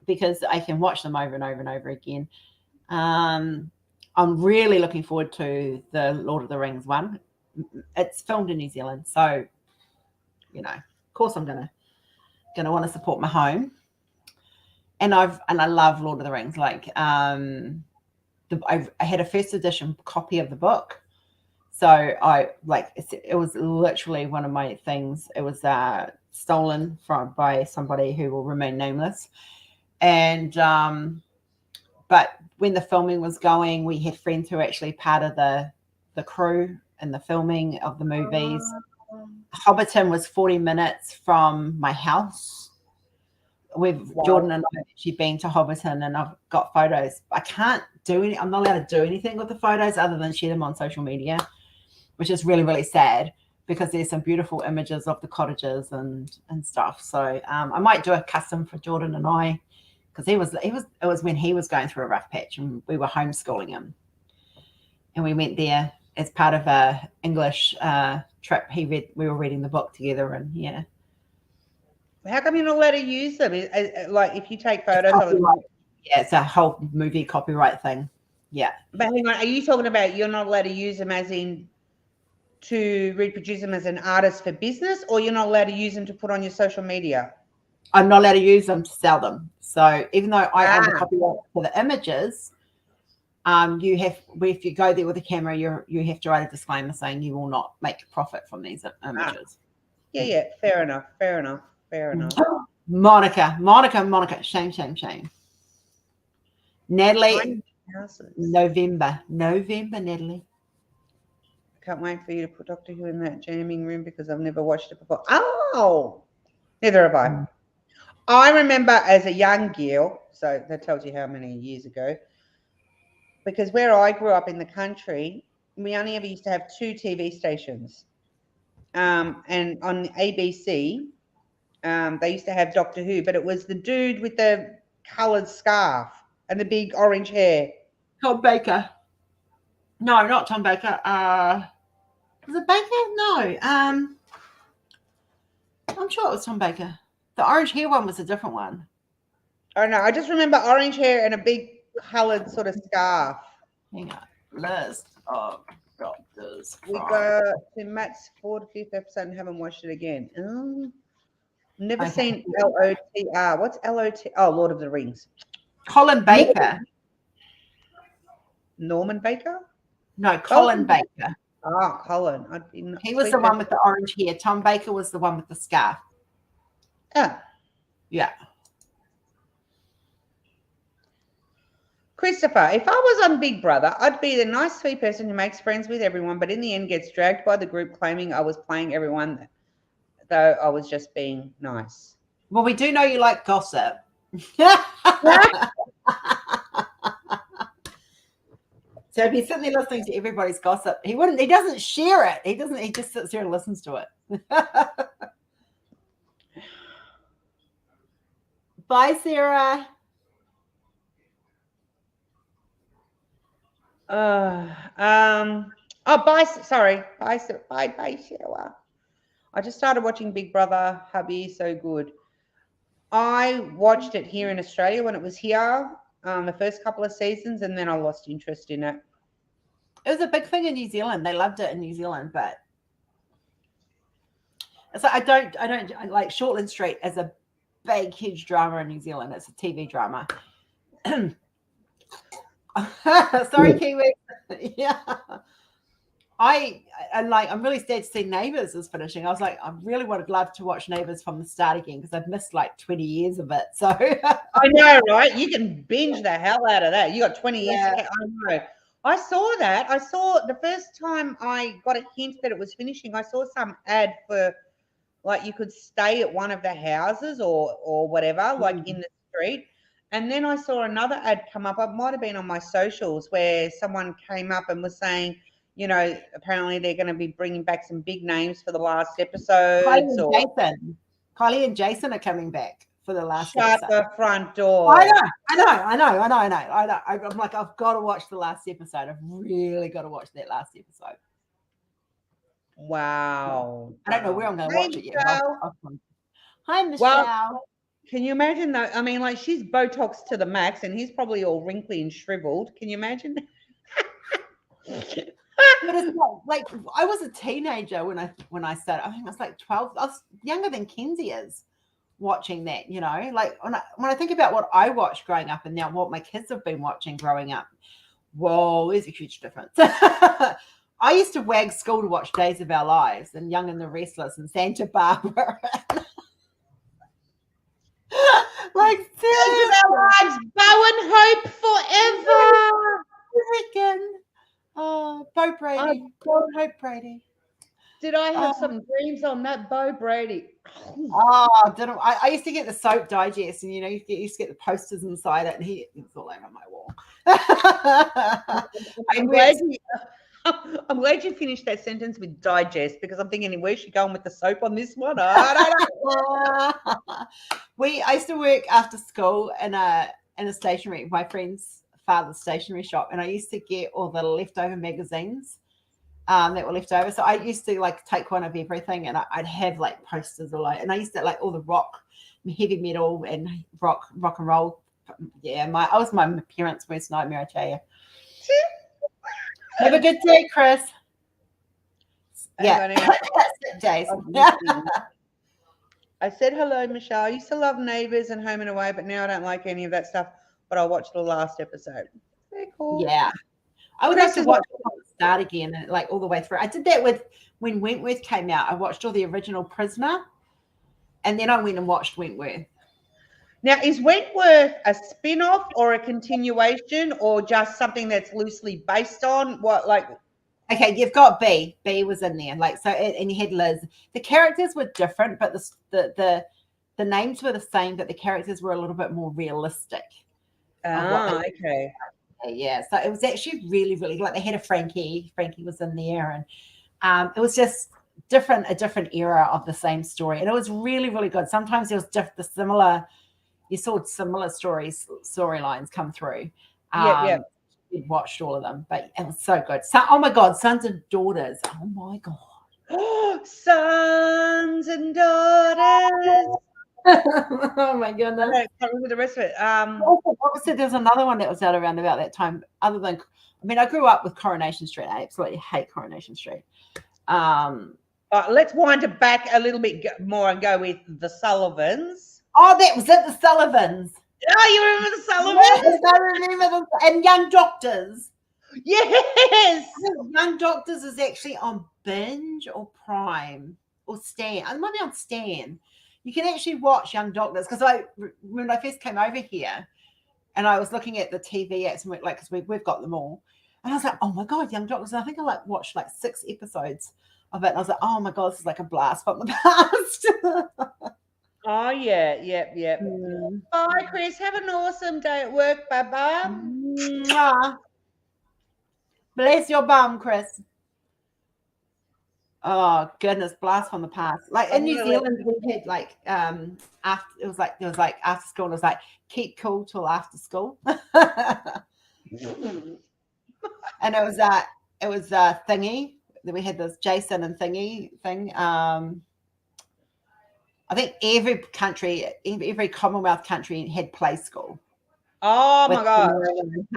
Because I can watch them over and over and over again. I'm really looking forward to the Lord of the Rings one. It's filmed in New Zealand, so of course I'm gonna want to support my home. And I love Lord of the Rings. Like I had a first edition copy of the book. So it was literally one of my things. It was stolen by somebody who will remain nameless. And but when the filming was going, we had friends who were actually part of the crew and the filming of the movies. Hobbiton was 40 minutes from my house. Jordan and I have actually been to Hobbiton, and I've got photos. I'm not allowed to do anything with the photos other than share them on social media, which is really, really sad, because there's some beautiful images of the cottages and stuff. So I might do a custom for Jordan and I, because it was when he was going through a rough patch and we were homeschooling him, and we went there as part of a English trip. We were reading the book together, and yeah. How come you're not allowed to use them? Like, if you take photos of them? Yeah, it's a whole movie copyright thing. Yeah. But hang on, are you talking about you're not allowed to use them as in to reproduce them as an artist for business, or you're not allowed to use them to put on your social media? I'm not allowed to use them to sell them. So even though I own the copyright for the images, if you go there with a camera, you have to write a disclaimer saying you will not make profit from these images. Yeah, fair enough. Monica, shame. Natalie, November, Natalie. Can't wait for you to put Doctor Who in that jamming room, because I've never watched it before. Oh, neither have I. I remember as a young girl, so that tells you how many years ago, because where I grew up in the country, we only ever used to have 2 TV stations. And on ABC, they used to have Doctor Who, but it was the dude with the coloured scarf and the big orange hair. Tom Baker. No, not Tom Baker. Was it Baker? No. I'm sure it was Tom Baker. The orange hair one was a different one. Oh no, I just remember orange hair and a big coloured sort of scarf. Hang on. List of doctors. We got to Matt's 4th, 5th episode and haven't watched it again. Never seen LOTR. What's LOT? Oh, Lord of the Rings. Colin Baker. Norman Baker? No, Colin Baker. Oh, Colin. He was the one with the orange hair. Tom Baker was the one with the scarf. Yeah. Christopher, if I was on Big Brother, I'd be the nice, sweet person who makes friends with everyone, but in the end gets dragged by the group claiming I was playing everyone, though I was just being nice. Well, we do know you like gossip. So if he's sitting there listening to everybody's gossip, he doesn't share it. He just sits there and listens to it. Bye, Sarah. Bye, Sarah. I just started watching Big Brother. Hubby, so good. I watched it here in Australia when it was here, the first couple of seasons, and then I lost interest in it. It was a big thing in New Zealand. They loved it in New Zealand, but it's like I like Shortland Street as a big, huge drama in New Zealand. It's a TV drama. Sorry, Kiwi. Yeah. I'm really sad to see Neighbours is finishing. I was like, I really would have loved to watch Neighbours from the start again, because I've missed like 20 years of it. So I know, right? You can binge the hell out of that. You got 20 years. I know. I saw that. I saw the first time I got a hint that it was finishing. I saw some ad for, like, you could stay at one of the houses or whatever, like in the street. And then I saw another ad come up. It might have been on my socials, where someone came up and was saying, you know, apparently they're going to be bringing back some big names for the last episode. Kylie and Jason are coming back for the last episode. Shut the front door. I know. I'm like, I've got to watch the last episode. I've really got to watch that last episode. Wow. I don't know where I'm going to watch it yet. Hi, Michelle. Well, can you imagine though? I mean, like, she's Botox to the max, and he's probably all wrinkly and shriveled. Can you imagine? But it's like I was a teenager when I started. I think I was like 12. I was younger than Kenzie is watching that, you know. Like when I think about what I watched growing up and now what my kids have been watching growing up, Whoa, there's a huge difference. I used to wag school to watch Days of Our Lives and Young and the Restless and Santa Barbara. Like, Days of Our Lives, Bow and Hope forever. freaking Bo Brady. Bo and Hope Brady. Did I have some dreams on that Bo Brady? I used to get the soap digest, and you used to get the posters inside it, and it's all over my wall. I'm glad you finished that sentence with digest, because I'm thinking, where's she going with the soap on this one? I don't know. I used to work after school in a stationery, my friend's father's stationery shop, and I used to get all the leftover magazines that were left over. So I used to like take one of everything, and I'd have like posters or and I used to like all the rock, heavy metal, and rock and roll. Yeah, I was my parents' worst nightmare, I tell you. Have a good day, Chris. Yeah, days. I said hello, Michelle. I used to love Neighbours and Home and Away, but now I don't like any of that stuff. But I'll watch the last episode. Very cool. Yeah, I would like to watch it from the start again, and like all the way through. I did that when Wentworth came out. I watched all the original Prisoner, and then I went and watched Wentworth. Now, is Wentworth a spin-off or a continuation, or just something that's loosely based on what, like? Okay, you've got B. B was in there, like, so, and you had Liz. The characters were different, but the names were the same, but the characters were a little bit more realistic. Okay. Yeah, so it was actually really, really, like, they had a Frankie. Frankie was in there, and it was just a different era of the same story, and it was really, really good. Sometimes there was you saw similar storylines come through. Yeah. We watched all of them, but it was so good. So, oh my God, Sons and Daughters. Oh my God. Sons and Daughters. Oh my goodness. I can't remember the rest of it. There's another one that was out around about that time. Other than, I grew up with Coronation Street. I absolutely hate Coronation Street. Let's wind it back a little bit more and go with the Sullivans. Oh, that was it, the Sullivans. Oh, you remember the Sullivans? Yes, I remember them. And Young Doctors. Yes. Young Doctors is actually on Binge or Prime or Stan. It might be on Stan. You can actually watch Young Doctors, because when I first came over here, and I was looking at the TV ads, and because we've got them all, and I was like, oh my God, Young Doctors. And I think I watched 6 episodes of it, and I was like, oh my God, this is like a blast from the past. Oh, yeah. Bye, Chris. Have an awesome day at work. Bye-bye. Bless your bum, Chris. Oh, goodness, blast from the past. Like, in New Zealand, we had, after school, it was like, keep cool till after school. And it was Thingy. We had this Jason and Thingy thing. I think every Commonwealth country had play school. Oh my God!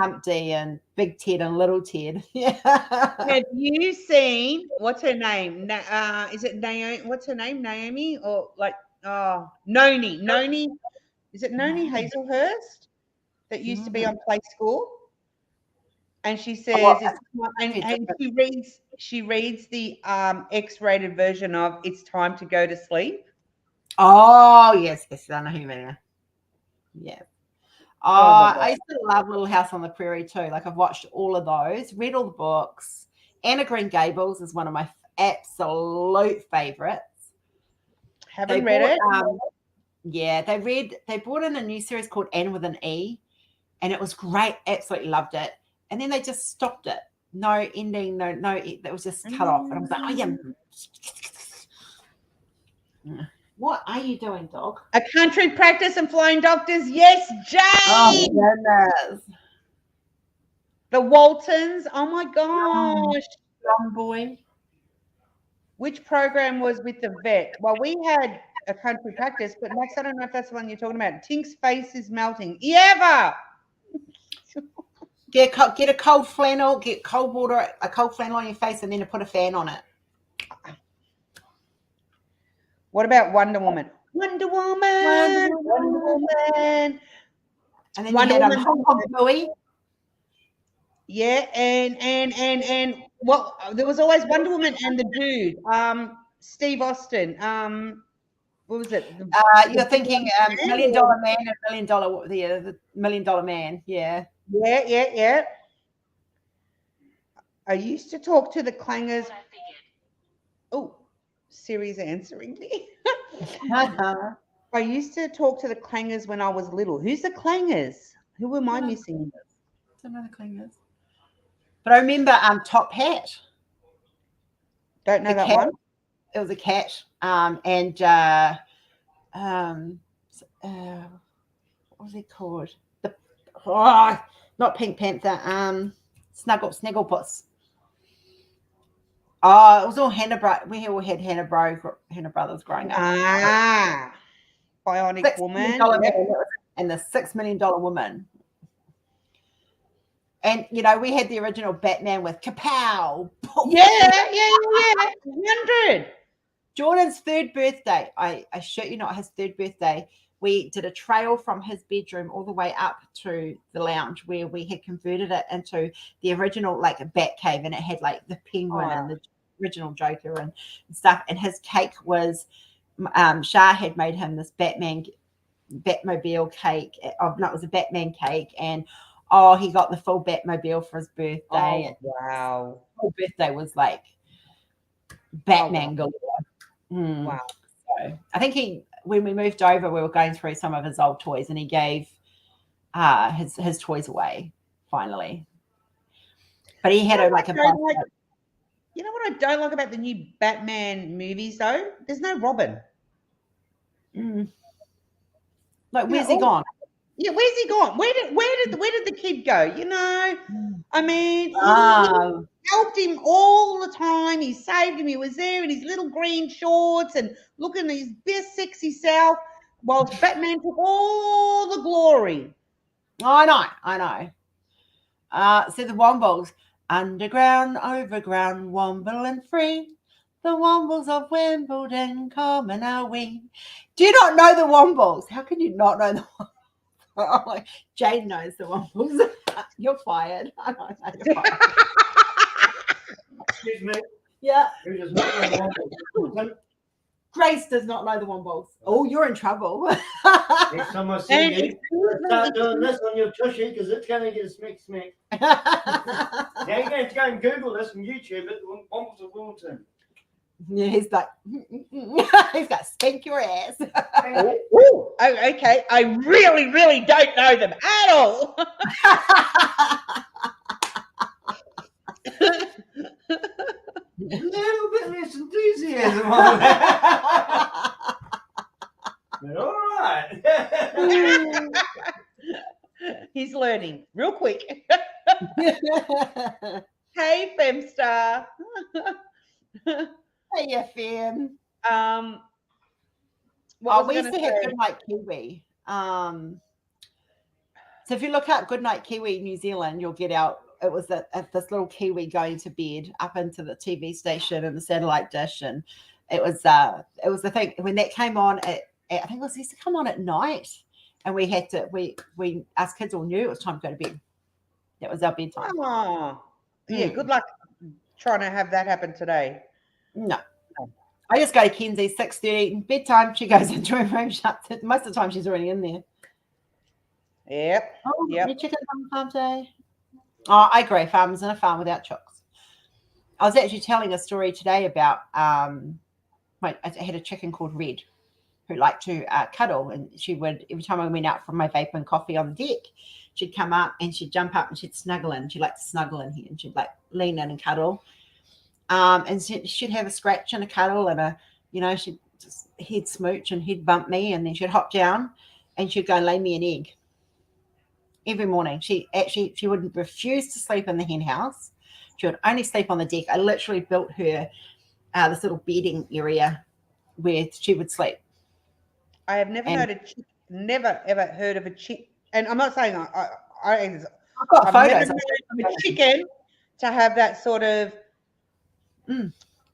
Humpty and Big Ted and Little Ted. Yeah. Have you seen, what's her name? Is it Naomi? What's her name? Naomi or Noni? Noni? Is it Noni Hazelhurst that used to be on Play School? And she says, she reads the X-rated version of "It's Time to Go to Sleep." Oh yes, I know who you mean. Yeah. I used to love Little House on the Prairie too. Like, I've watched all of those, read all the books. Anne of Green Gables is one of my absolute favorites. Haven't read it. Yeah, they brought in a new series called Anne with an E, and it was great. Absolutely loved it. And then they just stopped it. No ending, no, it was just cut off. And I was like, oh yeah. What are you doing, dog? A Country Practice and Flying Doctors. Yes, Jane. Oh, goodness. The Waltons. Oh, my gosh. Young boy. Which program was with the vet? Well, we had A Country Practice, but Max, I don't know if that's the one you're talking about. Tink's face is melting. Eva. Get a cold flannel, get cold water, a cold flannel on your face, and then put a fan on it. What about Wonder Woman? Wonder Woman. And then you had Hong Kong Booey. Yeah, and well, there was always Wonder Woman and the dude, Steve Austin. What was it? You're The thinking blonde man Million or Dollar Man and the Million Dollar Man. Yeah. yeah. I used to talk to the clangers. Oh, Siri's answering me. I I used to talk to the clangers when I was little. Who's the clangers? Who am I missing? don't know the clangers. But I remember Top Hat, Don't know the that cat. one. It was a cat. And um, what was it called? The not Pink Panther. Snagglepuss. Oh, it was all We all had Hanna Brothers growing up. Ah, Bionic $6 million Woman. Yep. man and the $6 million woman. And we had the original Batman with kapow. Yeah. 100. Jordan's third birthday. I shit you not, his third birthday. We did a trail from his bedroom all the way up to the lounge where we had converted it into the original like a bat cave, and it had like the penguin and the original Joker and stuff. And his cake was Shah had made him this Batmobile cake. Oh no, it was a Batman cake, and he got the full Batmobile for his birthday. Oh, wow. His whole birthday was like Batman galore. Wow. So I think when we moved over, we were going through some of his old toys, and he gave his toys away finally. But he had like a. You know what I don't like about the new Batman movies though? There's no Robin. Like, where's he gone? Yeah, where's he gone? Where did the kid go? I mean, he helped him all the time. He saved him. He was there in his little green shorts and looking his best sexy self, whilst Batman took all the glory. I know. So the Wombles, underground, overground, Womble and free. The Wombles of Wimbledon, coming our we. Do you not know the Wombles? How can you not know the Wombles? Oh, Jane knows the Wombles. You're fired. I know you're fired. Excuse me. Yeah. Who does not know the Wombles? Grace does not know the Wombles. Oh, you're in trouble. Next time I see you, start doing this on your tushy because it's going to get a smack. Now you're going to go and Google this on YouTube it, the Wombles of Wimbledon. Yeah, he's like, he's got to spank your ass. Oh, okay. I really, really don't know them at all. A little bit less enthusiasm on that. But all right. He's learning real quick. Hey, Femstar. Hey, Fem. We used to have Goodnight Kiwi. So if you look up Goodnight Kiwi New Zealand, you'll get out. It was this little Kiwi going to bed up into the TV station and the satellite dish, and it was the thing when that came on. I think it used to come on at night, and we had to us kids all knew it was time to go to bed. That was our bedtime. Oh, yeah. Good luck trying to have that happen today. No. I just go to Kenzie, 6:30, bedtime. She goes into her room, shuts it. Most of the time, she's already in there. Yep. Oh, yep. Your chickens on the farm today? Oh, I agree. Farmers in a farm without chooks. I was actually telling a story today about I had a chicken called Red who liked to cuddle, and she would, every time I went out for my vape and coffee on the deck, she'd come up and she'd jump up and she'd snuggle in. She'd like to snuggle in here, and she'd like lean in and cuddle. And she'd have a scratch and a cuddle and she'd just he'd smooch and he'd bump me, and then she'd hop down and she'd go and lay me an egg every morning. She would refuse to sleep in the hen house. She would only sleep on the deck. I literally built her this little bedding area where she would sleep. I have never never ever heard of a chick, and I'm not saying I've got photos. Never heard of a chicken to have that sort of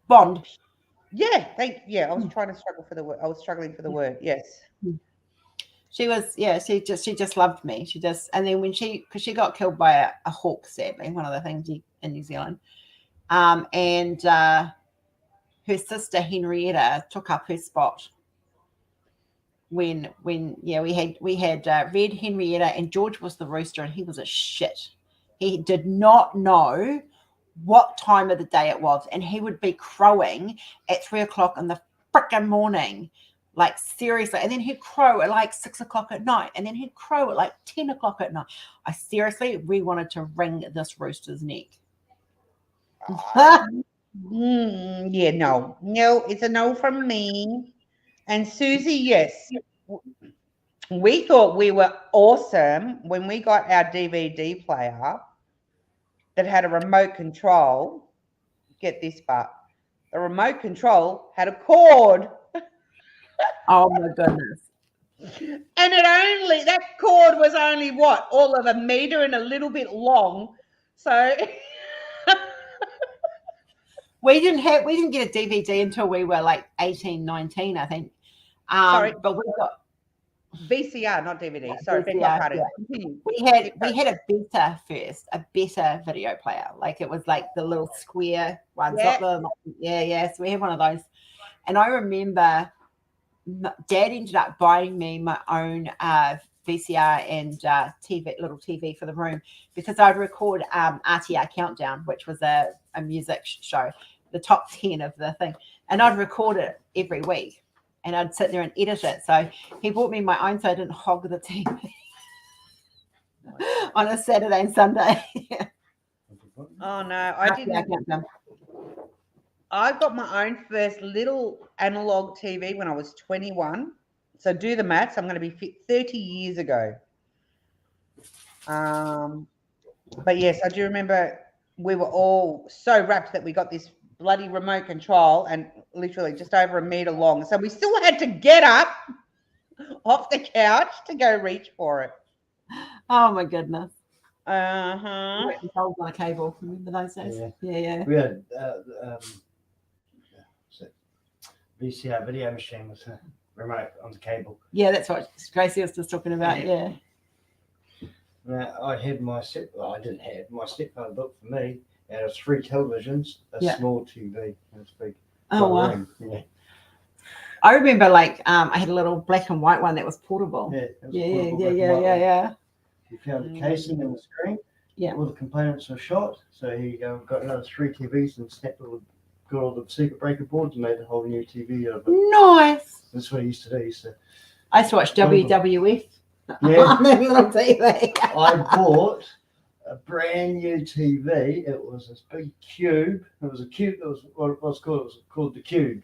bond. Yeah, I was trying to struggle for the word. I was struggling for the word. Yes. She was, yeah, she just loved me. She just, and then because she got killed by a hawk, sadly, one of the things in New Zealand. And her sister Henrietta took up her spot when we had Red, Henrietta, and George was the rooster, and he was a shit. He did not know what time of the day it was, and he would be crowing at 3 o'clock in the frickin' morning, like seriously, and then he'd crow at like 6 o'clock at night, and then he'd crow at like 10 o'clock at night. We wanted to wring this rooster's neck. Yeah, no, it's a no from me. And Susie, yes, we thought we were awesome when we got our DVD player that had a remote control. Get this part. The remote control had a cord. Oh my goodness. And that cord was only what? All of a meter and a little bit long. So we didn't get a DVD until we were like 18, 19, I think. Sorry. But we got VCR, not DVD. Sorry, VCR, yeah. We had a beta first, a beta video player. Like it was like the little square ones. Yeah. So we had one of those. And I remember Dad ended up buying me my own VCR and little TV for the room, because I'd record RTR Countdown, which was a music show, the top 10 of the thing. And I'd record it every week. And I'd sit there and edit it. So he bought me my own so I didn't hog the TV on a Saturday and Sunday. Oh, no. I didn't. I got my own first little analog TV when I was 21. So do the maths. I'm going to be 30 years ago. But yes, I do remember we were all so rapt that we got this bloody remote control and literally just over a meter long. So we still had to get up off the couch to go reach for it. Oh my goodness. Controls on a cable. Remember those days? Yeah. We had VCR video machine with a remote on the cable. Yeah, that's what Gracie was just talking about. Yeah. Now, I had my stepfather built for me. It was 3 televisions, a small TV, and a big. Oh wow! Room. Yeah. I remember, like, I had a little black and white one that was portable. Yeah. You found the casing and the screen. Yeah. All the components were shot, so he got another 3 TVs and got all the circuit breaker boards and made a whole new TV out of it. Nice. That's what he used to do. I used to watch WWF. Yeah. On that little TV. I bought a brand new TV. It was this big cube. It was a cube. It was what it was called. It was called the Cube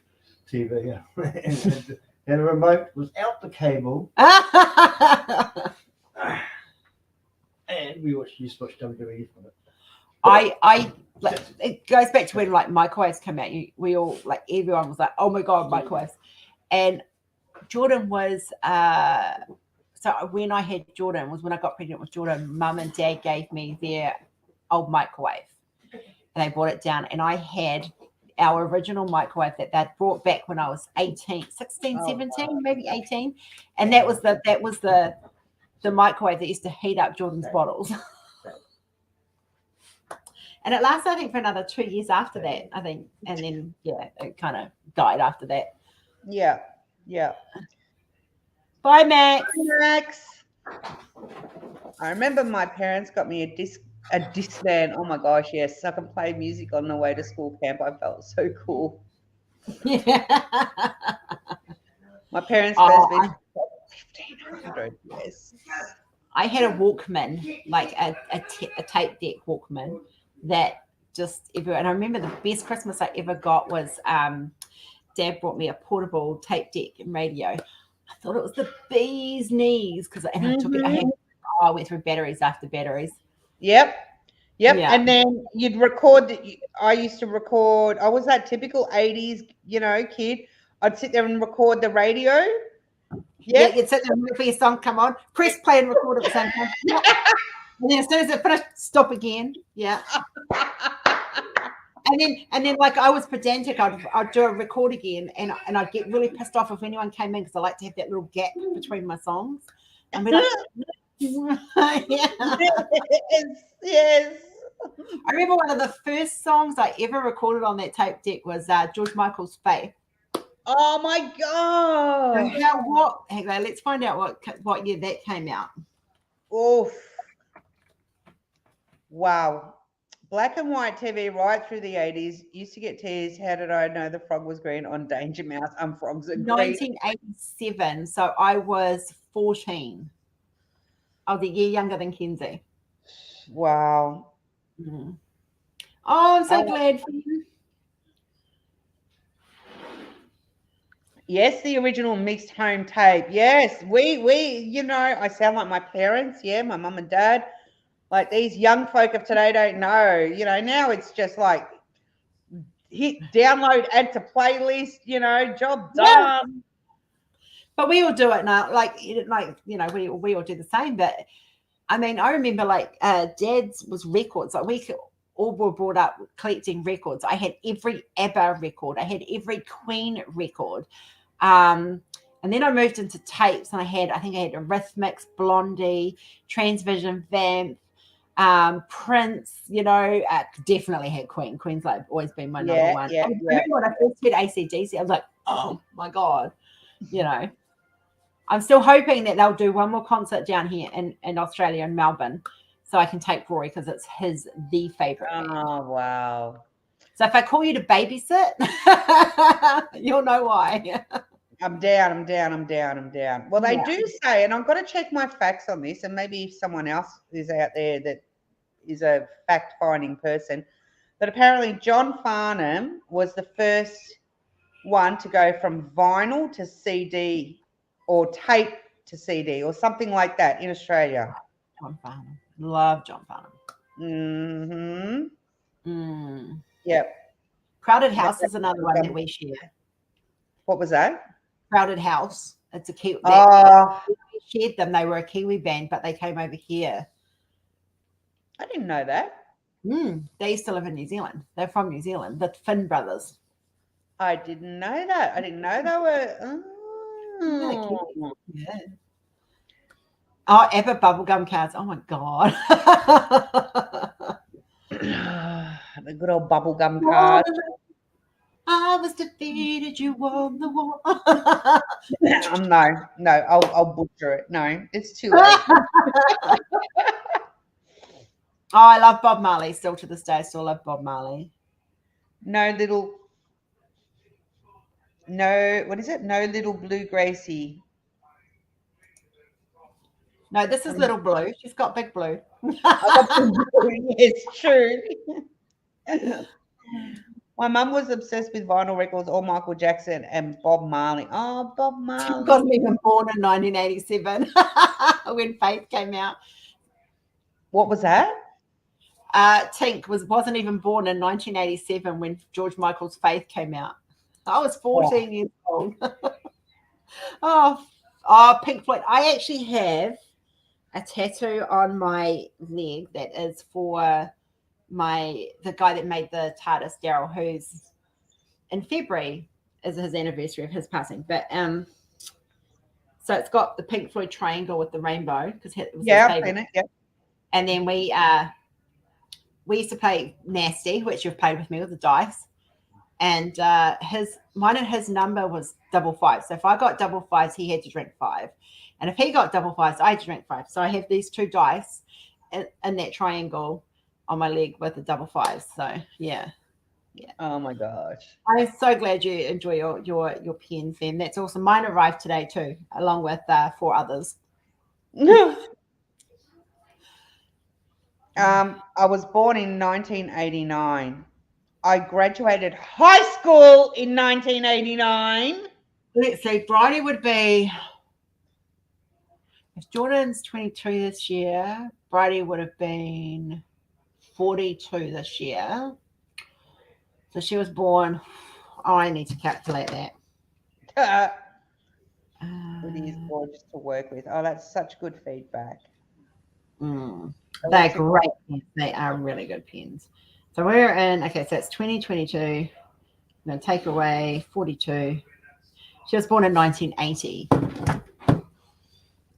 TV. and the remote was out the cable. And we used to watch WWE from it. It goes back to when like microwaves came out. We all, like, everyone was like, "Oh my god, microwaves!" And Jordan was so when I had Jordan was when I got pregnant with Jordan. Mum and Dad gave me their old microwave, and they brought it down. And I had our original microwave that they'd brought back when I was 16, 17, maybe 18, and that was the microwave that used to heat up Jordan's bottles. And it lasted, I think, for another 2 years after that, I think. And then, it kind of died after that. Yeah. Bye, Max. I remember my parents got me a Discman. Oh, my gosh, yes. I can play music on the way to school camp. I felt so cool. Yeah. My parents first been 1,500, yes. I had a Walkman, like a tape deck Walkman that just everywhere. And I remember the best Christmas I ever got was Dad brought me a portable tape deck radio. I thought it was the bee's knees because I took it. I went through batteries after batteries. Yep. Yeah. And then you'd record. I used to record. I was that typical 80s, kid. I'd sit there and record the radio. Yeah, you'd sit there and wait for your song to come on, press play and record at the same time. And then as soon as it finished, stop again. Yeah. And then like I was pedantic, I'd do a record again and I'd get really pissed off if anyone came in because I like to have that little gap between my songs. And we're like, yeah. Yes. I remember one of the first songs I ever recorded on that tape deck was George Michael's Faith. Oh my god. Hang on, let's find out what year that came out. Oof. Wow. Black and white TV right through the 80s. Used to get teased. How did I know the frog was green on Danger Mouse? Frogs are green. 1987. So I was 14. I was a year younger than Kenzie. Wow. Mm-hmm. Oh, I'm so glad for you. Yes, the original mixed home tape. Yes, we, I sound like my parents. Yeah, my mum and dad. Like these young folk of today don't know. Now it's just like hit download, add to playlist. Job done. But we all do it now. We all do the same. But I mean, I remember Dad's was records. Like we all were brought up collecting records. I had every ABBA record. I had every Queen record. And then I moved into tapes, and I think I had Eurythmics, Blondie, Transvision, Vamp, Prince. Definitely had Queen. Queen's always been my number one. Yeah. I remember when I first heard AC/DC, I was like, oh my god, I'm still hoping that they'll do one more concert down here in Australia, in Melbourne, so I can take Rory because it's the favorite band. Oh wow. So if I call you to babysit, you'll know why. I'm down. Well, they do say, and I've got to check my facts on this, and maybe if someone else is out there that is a fact-finding person, that apparently John Farnham was the first one to go from vinyl to CD or tape to CD or something like that in Australia. John Farnham. Love John Farnham. Mm-hmm. Yep. Crowded House is another one that we share. What was that? Crowded House. It's a Kiwi. We shared them. They were a Kiwi band, but they came over here. I didn't know that. They used to live in New Zealand. They're from New Zealand. The Finn brothers. I didn't know that. I didn't know they were. Yeah. Oh, ever bubblegum cards. Oh my god. The good old bubblegum card. I was defeated, you won the war. No, I'll butcher it. No, it's too late. Oh, I love Bob Marley still to this day. I still love Bob Marley. No little blue Gracie. No, this is Little Blue. She's got Big Blue. It's true. My mum was obsessed with vinyl records, all Michael Jackson and Bob Marley. Oh, Bob Marley. She wasn't even born in 1987 when Faith came out. What was that? Tink wasn't even born in 1987 when George Michael's Faith came out. I was 14 years old. Oh, Pink Floyd. I actually have a tattoo on my leg that is for the guy that made the TARDIS, Daryl, who's in February is his anniversary of his passing. But so it's got the Pink Floyd triangle with the rainbow because it was his favorite. Yeah. And then we used to play Nasty, which you've played with me with the dice. And mine and his number was 5. So if I got 5s, he had to drink 5. And if he got 5s, I had to drink 5. So I have these 2 dice in that triangle on my leg with the 5s. So yeah. Oh my gosh. I'm so glad you enjoy your pens then. That's awesome. Mine arrived today too, along with 4 others. I was born in 1989. I graduated high school in 1989. Let's see, Bridie would be, if Jordan's 22 this year, Bridie would have been 42 this year. So she was born, I need to calculate that. It is gorgeous to work with. Oh, that's such good feedback. They're great pens. They are really good pens. So we're in, okay, so it's 2022. I'm going to take away 42. She was born in 1980.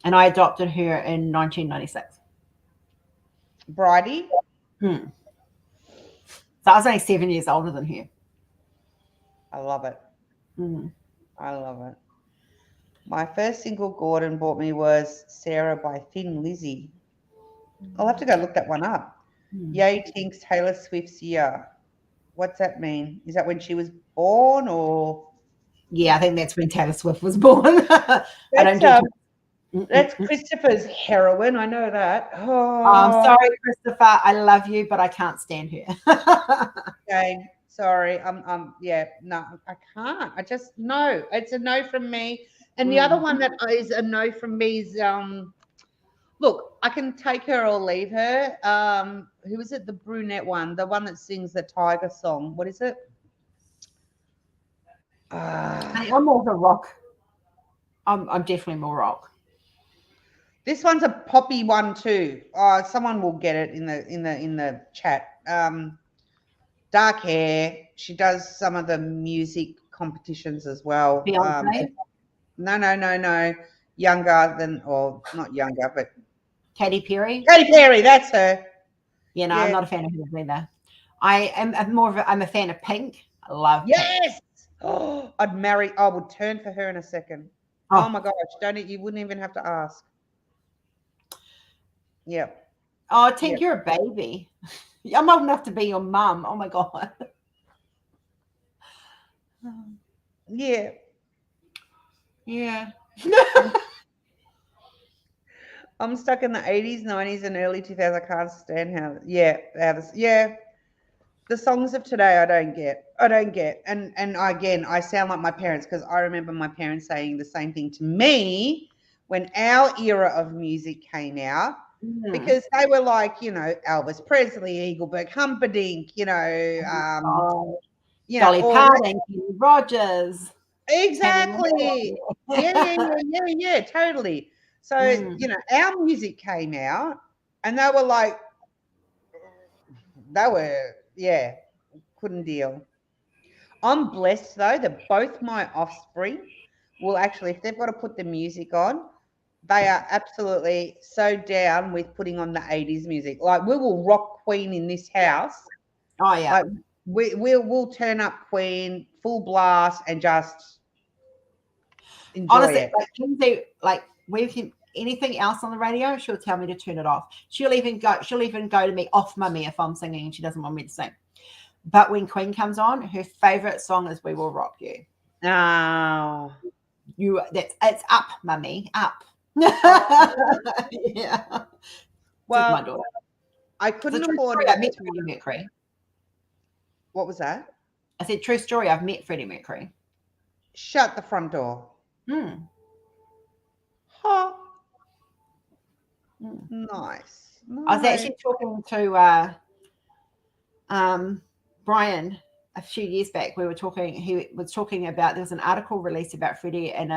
and I adopted her in 1996. Bridie. So I was only 7 years older than her. I love it. Mm. I love it. My first single Gordon bought me was Sarah by Thin Lizzy. I'll have to go look that one up. Yay Tinks Taylor Swift's year. What's that mean? Is that when she was born or? Yeah, I think that's when Taylor Swift was born. That's Christopher's heroine. I know that. Oh, I'm sorry, Christopher. I love you, but I can't stand her. okay. Sorry. Yeah, no, I can't. I just no. It's a no from me. And the other one that is a no from me is look, I can take her or leave her. Who is it? The brunette one, the one that sings the Tiger song. What is it? I'm more of a rock. I'm definitely more rock. This one's a poppy one too. Someone will get it in the chat. Dark hair. She does some of the music competitions as well. Beyonce? No. Younger than, or not younger, but Katy Perry? Katy Perry, that's her. Yeah, no, I'm not a fan of her either. I'm a fan of Pink. I love Pink. Yes. Oh, I would turn for her in a second. Oh my gosh, you wouldn't even have to ask. Yep. Oh, Tink, you're a baby. I'm old enough to be your mum. Oh my God. Yeah. Yeah. I'm stuck in the 80s, 90s, and early 2000s. I can't stand the songs of today I don't get. And again, I sound like my parents because I remember my parents saying the same thing to me when our era of music came out. Because they were like, Elvis Presley, Eagleburg Humperdinck, Dolly Parton, Kenny Rogers. Exactly. Yeah, totally. So, our music came out and they were couldn't deal. I'm blessed though that both my offspring will actually, if they've got to put the music on, they are absolutely so down with putting on the 80s music. Like we will rock Queen in this house. Oh yeah. Like we'll turn up Queen full blast and just enjoy honestly, it. Like we can anything else on the radio, she'll tell me to turn it off. She'll even go to me off mummy if I'm singing and she doesn't want me to sing. But when Queen comes on, her favorite song is We Will Rock You. Oh. It's up, mummy, up. Yeah. Well, my daughter. I couldn't afford it. I met Freddie Mercury. What was that? I said, true story. I've met Freddie Mercury. Shut the front door. Huh. Nice. I was actually talking to Brian a few years back. He was talking about, there was an article released about Freddie and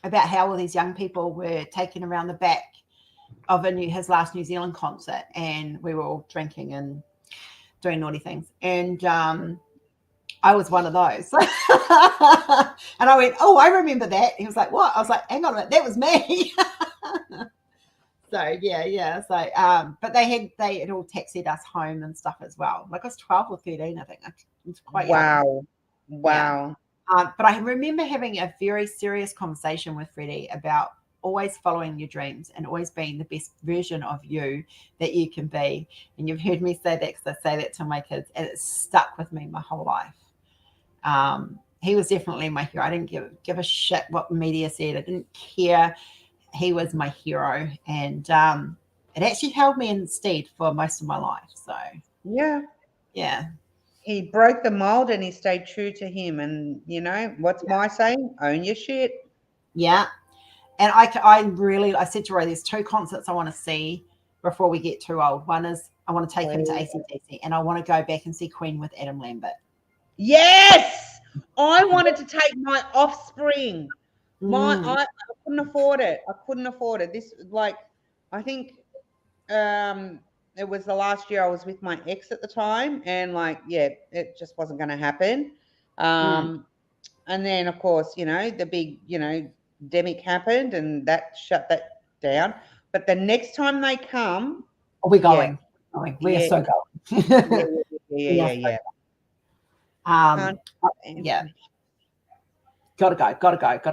about how all these young people were taken around the back of his last New Zealand concert, and we were all drinking and doing naughty things. And I was one of those. And I went, oh, I remember that. He was like, what? I was like, hang on a minute, that was me. So yeah. So but they had all taxied us home and stuff as well. Like I was 12 or 13, I think. It's quite young. Wow. Yeah. But I remember having a very serious conversation with Freddie about always following your dreams and always being the best version of you that you can be. And you've heard me say that because I say that to my kids, and it's stuck with me my whole life. He was definitely my hero. I didn't give a shit what the media said. I didn't care. He was my hero, and it actually held me in stead for most of my life. So yeah, he broke the mold and he stayed true to him. And what's my saying? Own your shit. Yeah, and I said to Ray, there's 2 concerts I want to see before we get too old. One is I want to take him to AC/DC, and I want to go back and see Queen with Adam Lambert. Yes, I wanted to take my offspring. I couldn't afford it. This, I think it was the last year I was with my ex at the time, and it just wasn't going to happen. And then of course, the big, pandemic happened and that shut that down. But the next time they come, Are we yeah, going? We are yeah, so yeah, going. yeah, We yeah, are yeah. um, yeah. Gotta go.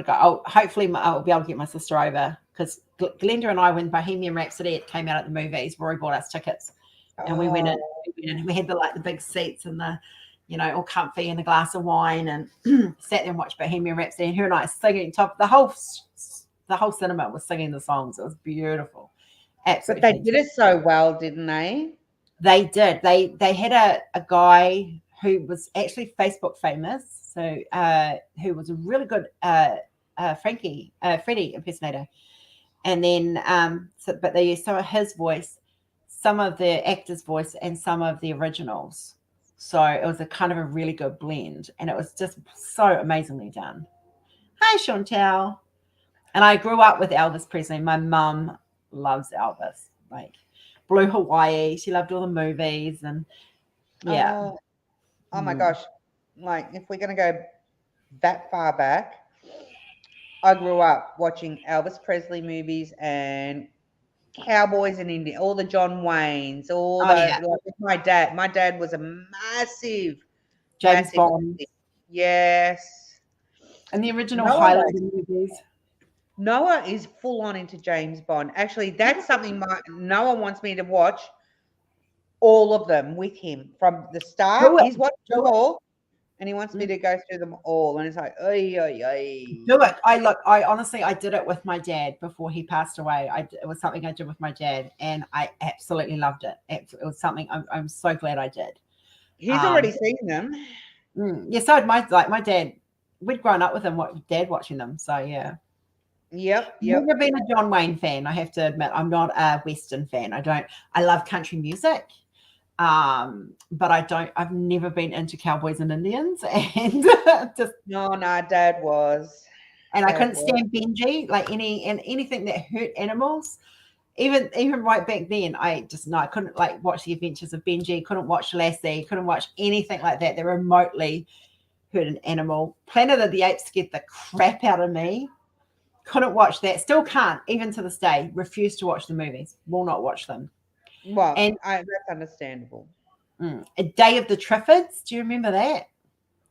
Oh, hopefully I'll be able to get my sister over because Glenda and I, when Bohemian Rhapsody it came out at the movies, Rory bought us tickets, and we went in. We had the big seats and the, all comfy and a glass of wine, and sat there and watched Bohemian Rhapsody. And her and I singing top. The whole cinema was singing the songs. It was beautiful. Absolutely. But they did it so well, didn't they? They did. They had a guy who was actually Facebook famous, so who was a really good Freddie impersonator. And then, but they used some of his voice, some of the actor's voice, and some of the originals. So it was a kind of a really good blend, and it was just so amazingly done. Hi, Chantel. And I grew up with Elvis Presley. My mum loves Elvis, like Blue Hawaii. She loved all the movies, and yeah. Oh my gosh. Like, if we're going to go that far back, I grew up watching Elvis Presley movies and Cowboys in India, all the John Waynes, all Oh, the yeah. like my dad. My dad was a massive, James massive. Bond. Yes. And the original Noah, Highlander movies. Noah is full on into James Bond. Actually, that's something Noah wants me to watch all of them with him from the start. Do it. He's watched them all, and he wants me to go through them all. And it's like, oy, oy, oy. Do it. I honestly, I did it with my dad before he passed away. It was something I did with my dad, and I absolutely loved it. It was something I'm so glad I did. He's already seen them. Yeah, so my dad. We'd grown up with him, dad watching them. So yeah. Yep. Never been a John Wayne fan. I have to admit, I'm not a Western fan. I love country music. But I've never been into Cowboys and Indians, and just No, Dad was. And I couldn't stand Benji, like anything that hurt animals. Even right back then, I couldn't like watch the Adventures of Benji, couldn't watch Lassie, couldn't watch anything like that remotely hurt an animal. Planet of the Apes scared the crap out of me. Couldn't watch that. Still can't, even to this day. Refuse to watch the movies. Will not watch them. Well, that's understandable. A Day of the Triffids. Do you remember that?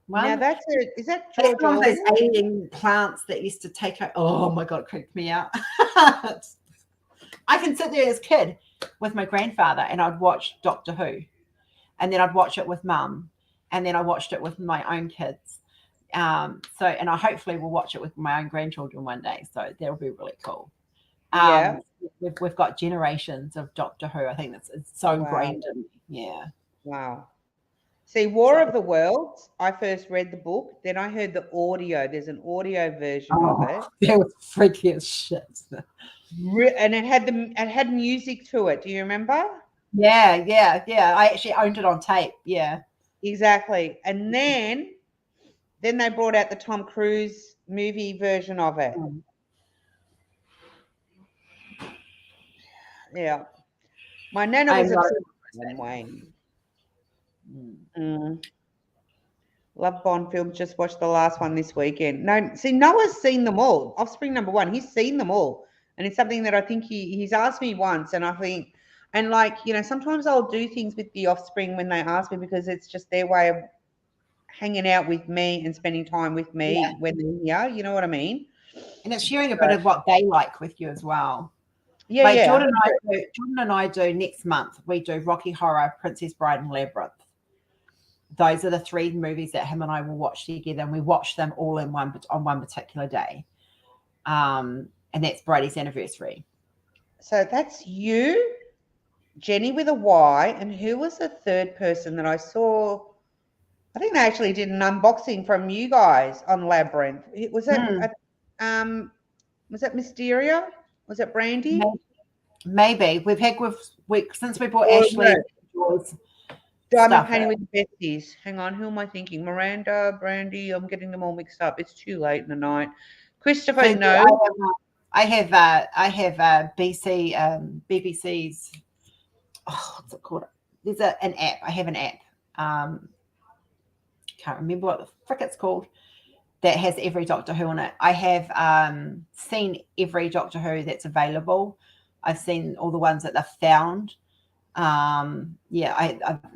Now that's it. Is that George one of those alien plants that used to take out? Oh my God, it creeped me out. I can sit there as a kid with my grandfather and I'd watch Doctor Who, and then I'd watch it with Mum, and then I watched it with my own kids. And I hopefully will watch it with my own grandchildren one day. So that'll be really cool. Yeah. We've got generations of Doctor Who. I think it's so ingrained in me. Yeah. Wow. See, War of the Worlds, I first read the book, then I heard the audio. There's an audio version of it. That was freaky as shit. And it had music to it. Do you remember? Yeah. I actually owned it on tape. Yeah. Exactly. And then they brought out the Tom Cruise movie version of it. Yeah. My nana was obsessed with Wayne. Love Bond films. Just watched the last one this weekend. No, see, Noah's seen them all. Offspring #1. He's seen them all. And it's something that I think he's asked me once. And I think, and like, sometimes I'll do things with the Offspring when they ask me because it's just their way of hanging out with me and spending time with me when they're here. You know what I mean? And it's sharing a bit of what they like with you as well. Yeah, like Jordan and I do next month. We do Rocky Horror, Princess Bride, and Labyrinth. Those are the 3 movies that him and I will watch together, and we watch them all on one particular day. And that's Brady's anniversary. So that's you, Jenny with a Y, and who was the third person that I saw? I think they actually did an unboxing from you guys on Labyrinth. Was it was it Mysteria? Was it Brandy? Maybe. Since we bought Ashley Diamond Painting with the Besties. Hang on, who am I thinking? Miranda, Brandy. I'm getting them all mixed up. It's too late in the night. Christopher, no. I have BBC's. Oh, what's it called? There's an app. I have an app. Can't remember what the frick it's called. that has every Doctor Who on it. I have seen every Doctor Who that's available. I've seen all the ones that they've found. I've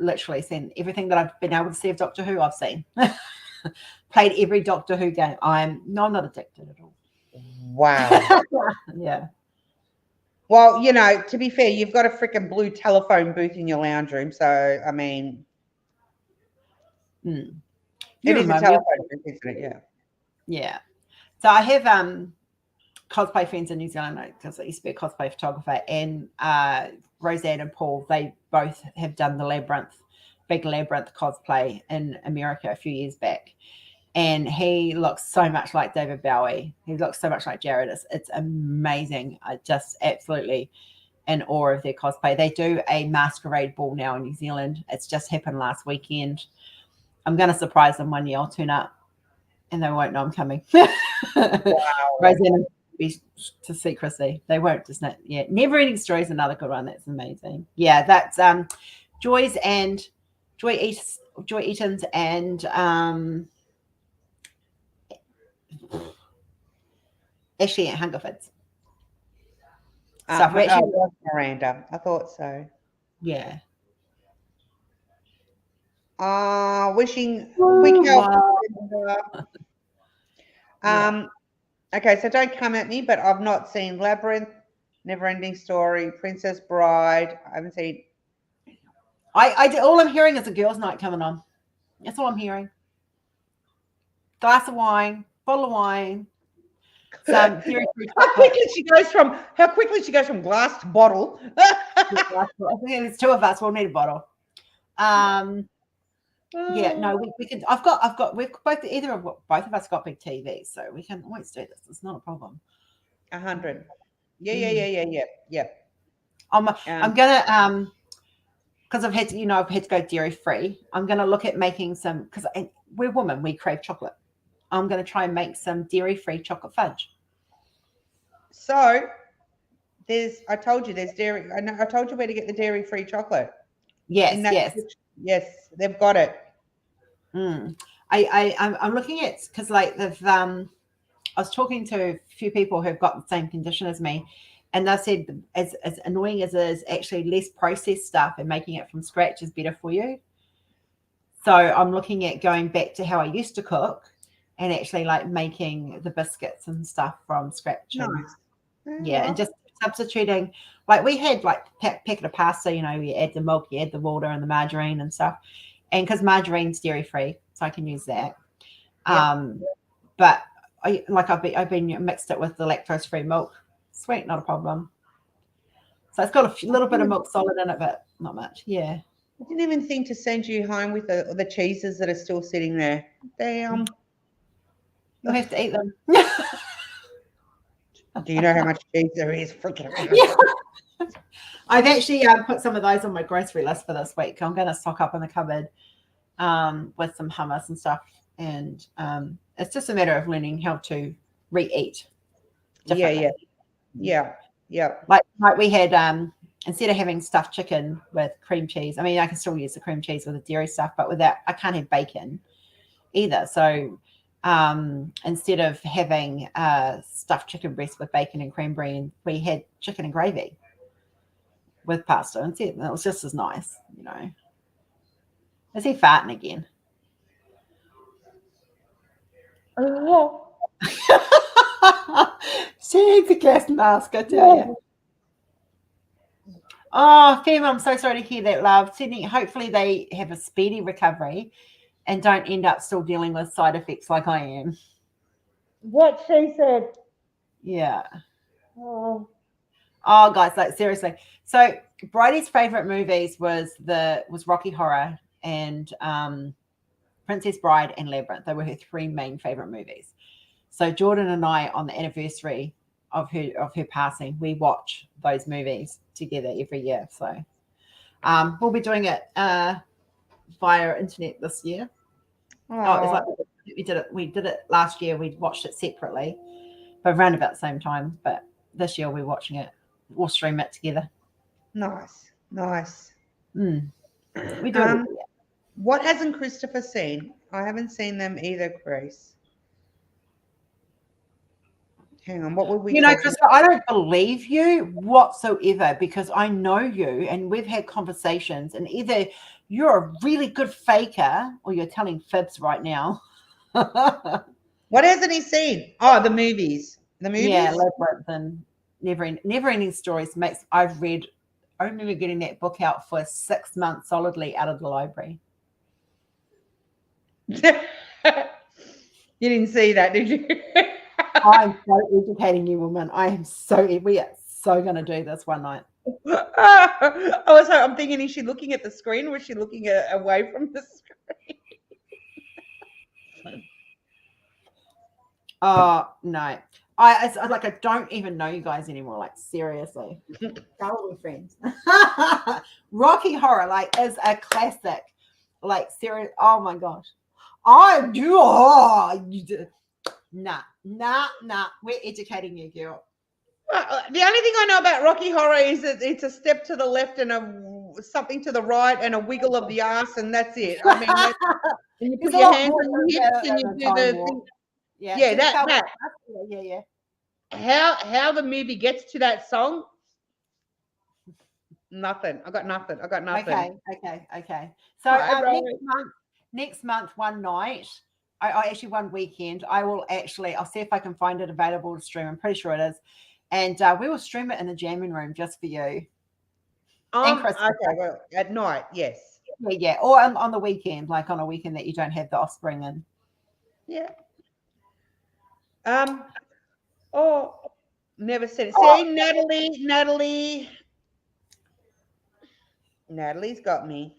literally seen everything that I've been able to see of Doctor Who. I've seen. Played every Doctor Who game. I'm not addicted at all. Wow. Yeah. Well, you know, to be fair, you've got a freaking blue telephone booth in your lounge room, so I mean, it is a telephone booth, isn't it? Yeah. Yeah. So I have cosplay friends in New Zealand because I used to be a cosplay photographer, and Roseanne and Paul, they both have done the big Labyrinth cosplay in America a few years back. And he looks so much like David Bowie. He looks so much like Jared. It's amazing. I just absolutely in awe of their cosplay. They do a masquerade ball now in New Zealand. It's just happened last weekend. I'm going to surprise them one year. I'll turn up and they won't know I'm coming. Wow. Roseanne will be to secrecy. They won't just know. Yeah. Never Ending Story is another good one. That's amazing. Yeah, that's Joy Eaton's and Ashley at Hungerford's. Miranda. I thought so. Yeah. Wishing Oh, week health. Yeah. Okay, so don't come at me, but I've not seen Labyrinth, Never Ending Story, Princess Bride. I haven't seen. All I'm hearing is a girls' night coming on. That's all I'm hearing. Glass of wine, bottle of wine. How quickly she goes from glass to bottle. I think there's two of us. We'll need a bottle. Yeah, no, we can. We've both of us got big TVs, so we can always do this. It's not a problem. 100. Yeah. I'm gonna because I've had to go dairy free. I'm gonna look at making some because we're women. We crave chocolate. I'm gonna try and make some dairy free chocolate fudge. So I told you there's dairy. I told you where to get the dairy free chocolate. Yes, they've got it. I'm looking at because like they've I was talking to a few people who've got the same condition as me, and they said as annoying as it is, actually less processed stuff and making it from scratch is better for you. So I'm looking at going back to how I used to cook and actually like making the biscuits and stuff from scratch. Nice. And just substituting, like we had like packet of pasta, you add the milk, you add the water and the margarine and stuff, and because margarine's dairy free, so I can use that. But I've been mixed it with the lactose free milk. Sweet, not a problem. So it's got a little bit of milk solid in it, but not much. Yeah. I didn't even think to send you home with the cheeses that are still sitting there. Damn. You'll have to eat them. Do you know how much cheese there is? Freaking. Yeah. I've actually put some of those on my grocery list for this week. I'm going to stock up in the cupboard with some hummus and stuff. And it's just a matter of learning how to re-eat. Yeah. Like we had, instead of having stuffed chicken with cream cheese, I mean, I can still use the cream cheese with the dairy stuff, but without, I can't have bacon either. So instead of having stuffed chicken breast with bacon and cranberry, we had chicken and gravy with pasta. And it was just as nice, Is he farting again? Oh. She's a gas mask, I tell you. Oh, Fem, I'm so sorry to hear that, love. Sydney, hopefully they have a speedy recovery and don't end up still dealing with side effects like I am. What she said. Yeah. Oh, guys, like seriously. So Bridie's favorite movies was Rocky Horror and Princess Bride and Labyrinth. They were her three main favorite movies. So Jordan and I, on the anniversary of her passing, we watch those movies together every year. So we'll be doing it via internet this year. It's like we did it last year. We watched it separately, but around about the same time. But this year we're watching it. We'll stream it together. Nice. We do it. What hasn't Christopher seen? I haven't seen them either, Grace. Hang on, what were we You know, talking? Krista, I don't believe you whatsoever because I know you and we've had conversations, and either you're a really good faker or you're telling fibs right now. What hasn't he seen? Oh, the movies. The movies? Yeah, Labyrinth and Never Ending Stories I remember getting that book out for 6 months solidly out of the library. You didn't see that, did you? I'm so educating you, woman. We are so going to do this one night. I'm thinking, is she looking at the screen or is she looking away from the screen? Oh, no. I don't even know you guys anymore. Like, seriously. How are we friends? Rocky Horror, like, is a classic. Like, serious. Oh, my gosh. Nah. We're educating you, girl. The only thing I know about Rocky Horror is that it's a step to the left and something to the right and a wiggle of the ass, and that's it. I mean, and you put your hands on your hips and you do the thing. Yeah, that. Yeah. How the movie gets to that song? Nothing. I got nothing. Okay. So next month, one night, I actually one weekend, I'll see if I can find it available to stream. I'm pretty sure it is. And we will stream it in the jamming room just for you. Okay, well, at night, yes. Yeah. Or on the weekend, like on a weekend that you don't have the offspring in. Yeah. Oh, never said it. See, Natalie's got me.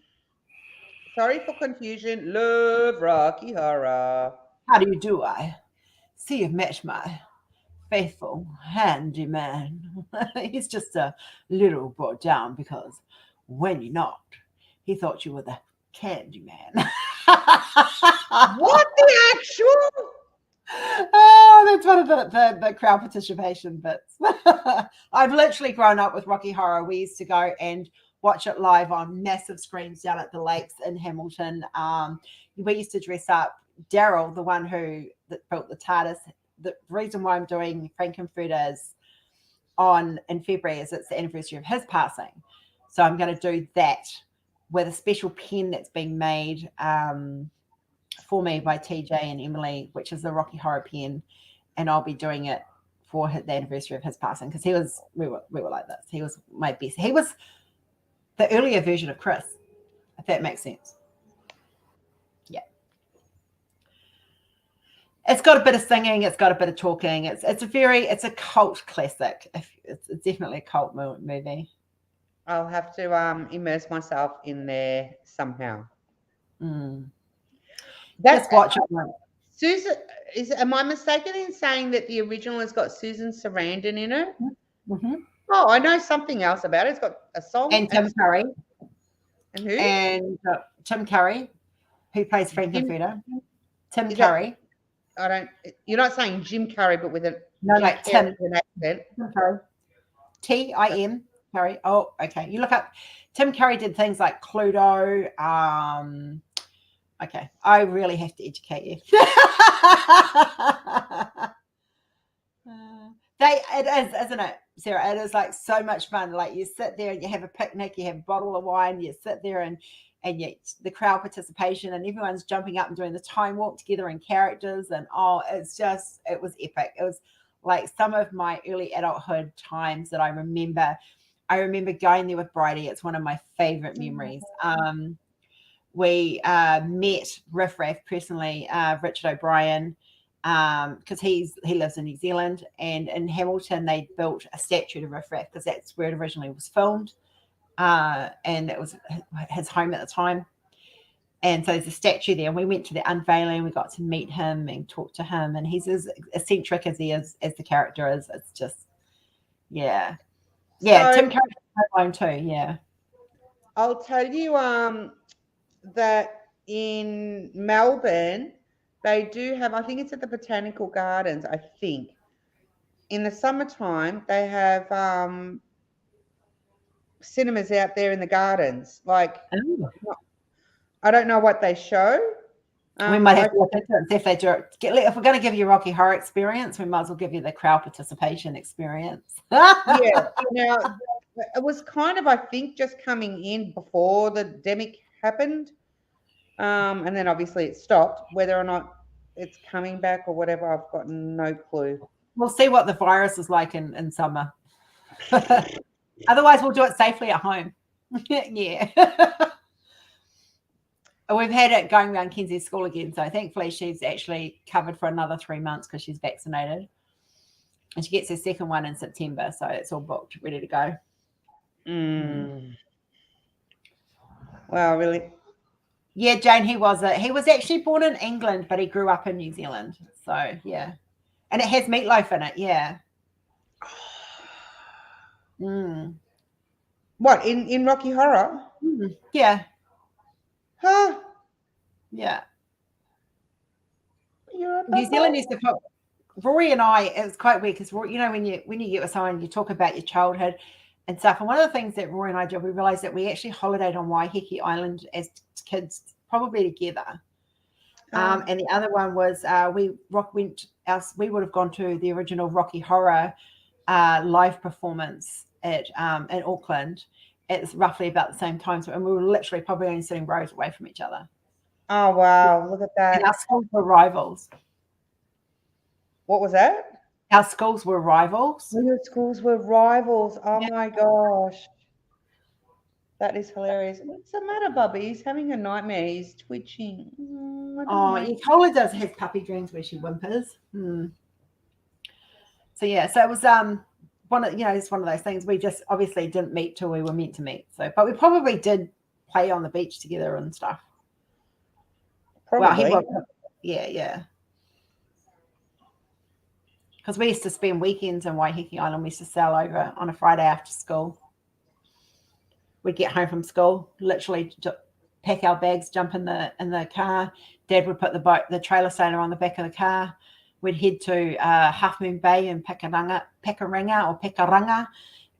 Sorry for confusion. Love Rocky Horror. How do you do? I see you've met my faithful handyman. He's just a little brought down because when you knocked, he thought you were the candy man. What the actual? Oh, that's one of the crowd participation bits. I've literally grown up with Rocky Horror. We used to go and watch it live on massive screens down at the lakes in Hamilton. We used to dress up. Daryl, the one that built the TARDIS. The reason why I'm doing Frankenfurters in February is it's the anniversary of his passing. So I'm going to do that with a special pen that's being made for me by TJ and Emily, which is the Rocky Horror pen, and I'll be doing it for the anniversary of his passing because we were like this. He was my best. He was the earlier version of Chris, if that makes sense. Yeah. It's got a bit of singing. It's got a bit of talking. It's a cult classic. It's definitely a cult movie. I'll have to immerse myself in there somehow. Just watch it. Susan, am I mistaken in saying that the original has got Susan Sarandon in it? Mm-hmm. Oh, I know something else about it. It's got a song and Tim Curry. And who? And Tim Curry, who plays Frankenfurter. Tim Curry. You're not saying Jim Curry, but with a Tim accent. Tim Curry. Tim Curry. Oh, okay. You look up. Tim Curry did things like Cluedo. Okay, I really have to educate you. It is, isn't it, Sarah? It is like so much fun. Like you sit there and you have a picnic, you have a bottle of wine, you sit there and the crowd participation and everyone's jumping up and doing the time walk together in characters. And it was epic. It was like some of my early adulthood times that I remember. I remember going there with Bridie. It's one of my favorite memories. We met Riff Raff personally, Richard O'Brien, because he lives in New Zealand, and in Hamilton they built a statue to Riff Raff because that's where it originally was filmed, and it was his home at the time. And so there's a statue there. And we went to the unveiling. We got to meet him and talk to him, and he's as eccentric as he is as the character is. It's just, yeah. So, Tim Curry's too. Yeah. I'll tell you that in Melbourne, they do have, I think it's at the Botanical Gardens, I think. In the summertime, they have cinemas out there in the gardens. Like, I don't know what they show, We might have to look into it and see if they do it. If we're going to give you Rocky Horror Experience, we might as well give you the crowd participation experience. Yeah, now it was kind of, I think, just coming in before the demic happened, and then obviously it stopped. Whether or not it's coming back or whatever, I've got no clue. We'll see what the virus is like in summer. Otherwise, we'll do it safely at home. Yeah. We've had it going around Kenzie's school again, so thankfully she's actually covered for another 3 months because she's vaccinated. And she gets her second one in September, so it's all booked, ready to go. Wow, really? Yeah, Jane, he was actually born in England, but he grew up in New Zealand. So, yeah. And it has meatloaf in it, yeah. What, in Rocky Horror? Yeah. Huh? Yeah. You're New Zealand used to put Rory and I, it was quite weird because, you know, when you get with someone, you talk about your childhood and stuff. And one of the things that Rory and I did, we realized that we actually holidayed on Waiheke Island as kids, probably together. And the other one was we would have gone to the original Rocky Horror live performance at in Auckland at roughly about the same time. So, and we were literally probably only sitting rows away from each other. Oh, wow. Look at that. And our schools were rivals. What was that? Our schools were rivals. Your schools were rivals. Oh, my gosh. That is hilarious. What's the matter, Bubby? He's having a nightmare. He's twitching. Cola does have puppy dreams where she whimpers. So, yeah. So it was it's one of those things. We just obviously didn't meet till we were meant to meet. So, but we probably did play on the beach together and stuff. Probably. Well, yeah. Because we used to spend weekends in Waiheke Island. We used to sail over on a Friday after school. We'd get home from school, literally pack our bags, jump in the car. Dad would put the trailer sailor on the back of the car. We'd head to Half Moon Bay in Pakaranga,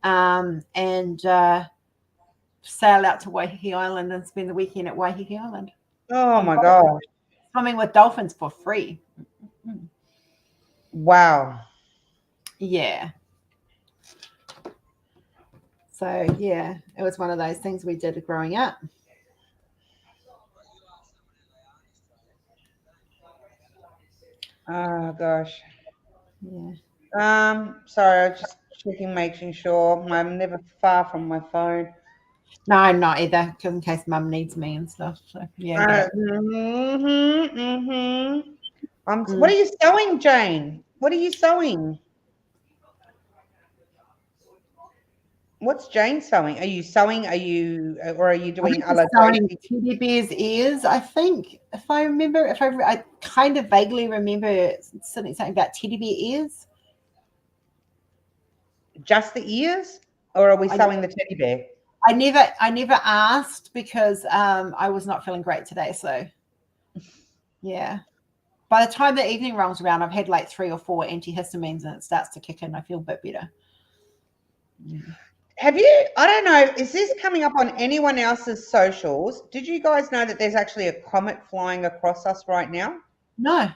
and sail out to Waiheke Island and spend the weekend at Waiheke Island. Oh, my gosh. Swimming with dolphins for free. Wow. Yeah. So, yeah, it was one of those things we did growing up. Oh, gosh. Yeah. Sorry, I was just checking, making sure. I'm never far from my phone. No, I'm not either, because in case Mum needs me and stuff. So, yeah. What are you sewing, Jane? What are you sewing? What's Jane sewing? Are you sewing? Are you doing sewing teddy bear's ears? I think if I remember, I kind of vaguely remember something about teddy bear ears. Just the ears, or are we sewing the teddy bear? I never asked because I was not feeling great today. So yeah. By the time the evening rolls around, I've had like 3 or 4 antihistamines and it starts to kick in. I feel a bit better. Have you, I don't know, is this coming up on anyone else's socials? Did you guys know that there's actually a comet flying across us right now? No.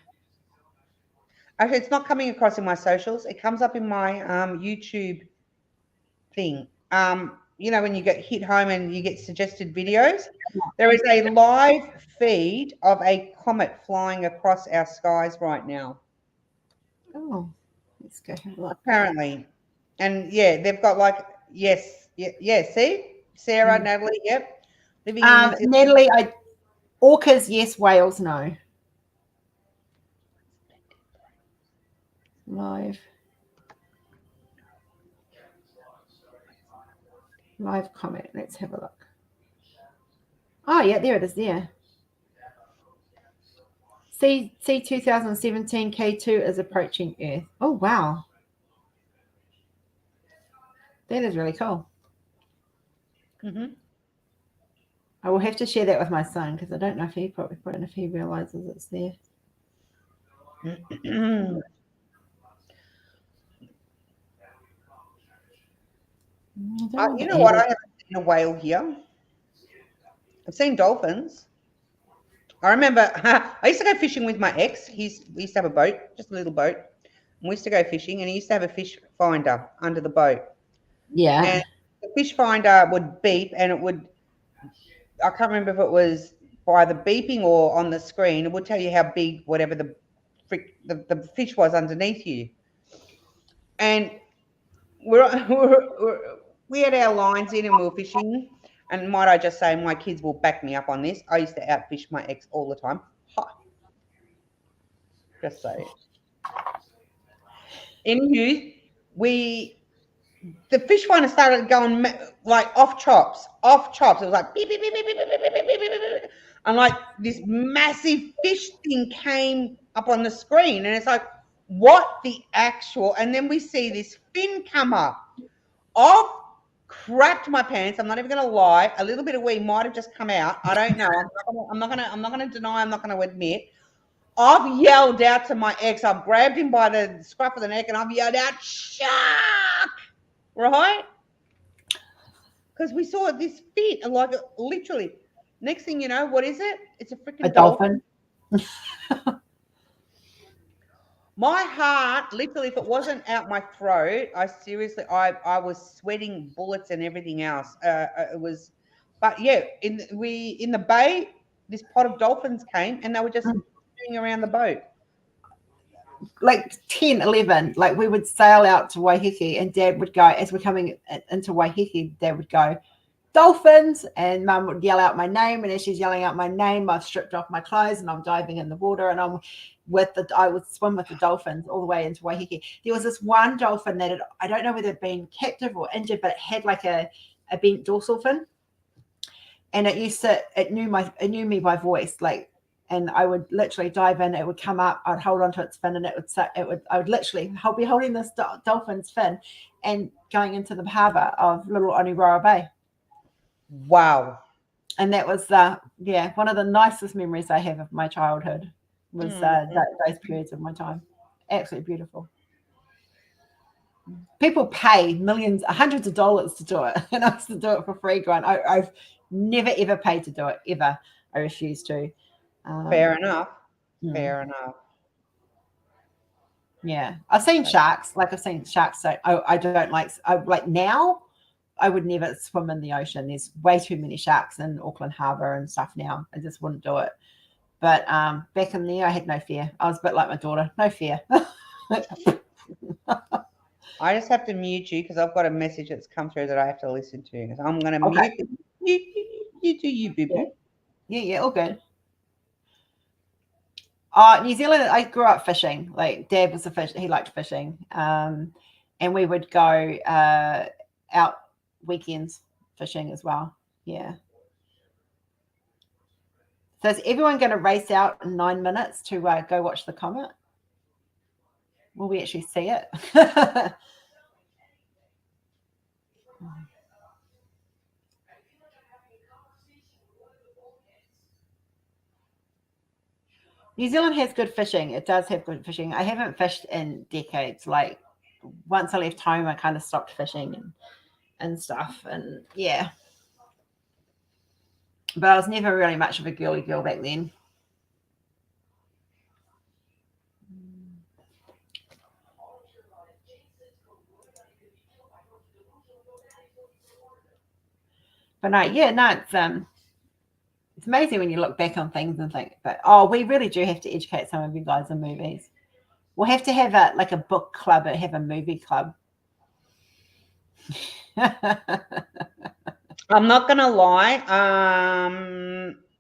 Actually, it's not coming across in my socials. It comes up in my YouTube thing. You know, when you get hit home and you get suggested videos, there is a live feed of a comet flying across our skies right now. Oh, let's go have a look. Apparently. And yeah, they've got like, yes, see? Sarah, Natalie, yep. Living in Natalie, orcas, yes, whales, no. Live comment. Let's have a look. Oh, yeah, there it is there. C 2017 K2 is approaching Earth. Oh, wow. That is really cool. I will have to share that with my son because I don't know if he probably put in if he realizes it's there. You know what? I haven't seen a whale here. I've seen dolphins. I remember I used to go fishing with my ex. We used to have a boat, just a little boat. And we used to go fishing, and he used to have a fish finder under the boat. Yeah. And the fish finder would beep, and it would, I can't remember if it was by the beeping or on the screen, it would tell you how big whatever the fish was underneath you. And we had our lines in and we were fishing. And might I just say, my kids will back me up on this. I used to outfish my ex all the time. Ha. Just say it. Anywho, the fish finder started going like off chops. It was like beep, beep, beep, beep, beep, beep, beep, beep, beep, beep. And like this massive fish thing came up on the screen, and it's like, what the actual? And then we see this fin come up. I've crapped my pants. I'm not even going to lie. A little bit of wee might have just come out. I don't know. I'm not going to deny. I'm not going to admit. I've yelled out to my ex. I've grabbed him by the scruff of the neck, and I've yelled out, "Shark!" Right? Because we saw this fit, and like literally, next thing you know, what is it? It's a freaking dolphin. My heart, literally, if it wasn't out my throat, I was sweating bullets and everything else. It was, but yeah, in the bay, this pot of dolphins came, and they were just swimming around the boat. Like 10, 11, like we would sail out to Waiheke, and Dad would go, as we're coming into Waiheke, Dad would go, dolphins, and Mum would yell out my name, and as she's yelling out my name, I've stripped off my clothes and I'm diving in the water, and I would swim with the dolphins all the way into Waiheke. There was this one dolphin that I don't know whether it'd been captive or injured, but it had like a bent dorsal fin, and it knew me by voice, like, and I would literally dive in. It would come up. I'd hold onto its fin, and I would literally be holding this dolphin's fin and going into the harbour of Little Onirara Bay. Wow! And that was one of the nicest memories I have of my childhood. Was those periods of my time. Absolutely beautiful. People pay millions, hundreds of dollars to do it, and I used to do it for free. Grant, I've never ever paid to do it ever. I refuse to. Fair enough. Fair enough. Yeah, I've seen sharks. Like I've seen sharks. So I don't like now. I would never swim in the ocean. There's way too many sharks in Auckland Harbour and stuff now. I just wouldn't do it. But back in there, I had no fear. I was a bit like my daughter, no fear. I just have to mute you because I've got a message that's come through that I have to listen to. So I'm going to mute you, boo-boo. Yeah, all good. New Zealand, I grew up fishing. Like Dad was a fish. He liked fishing. And we would go out weekends fishing as well. Yeah. So is everyone going to race out in 9 minutes to go watch the comet? Will we actually see it? New Zealand has good fishing. It does have good fishing. I haven't fished in decades. Like once I left home, I kind of stopped fishing and stuff. And yeah. But I was never really much of a girly girl back then. But it's amazing when you look back on things and think, but we really do have to educate some of you guys on movies. We'll have to have a book club or have a movie club. I'm not going to lie.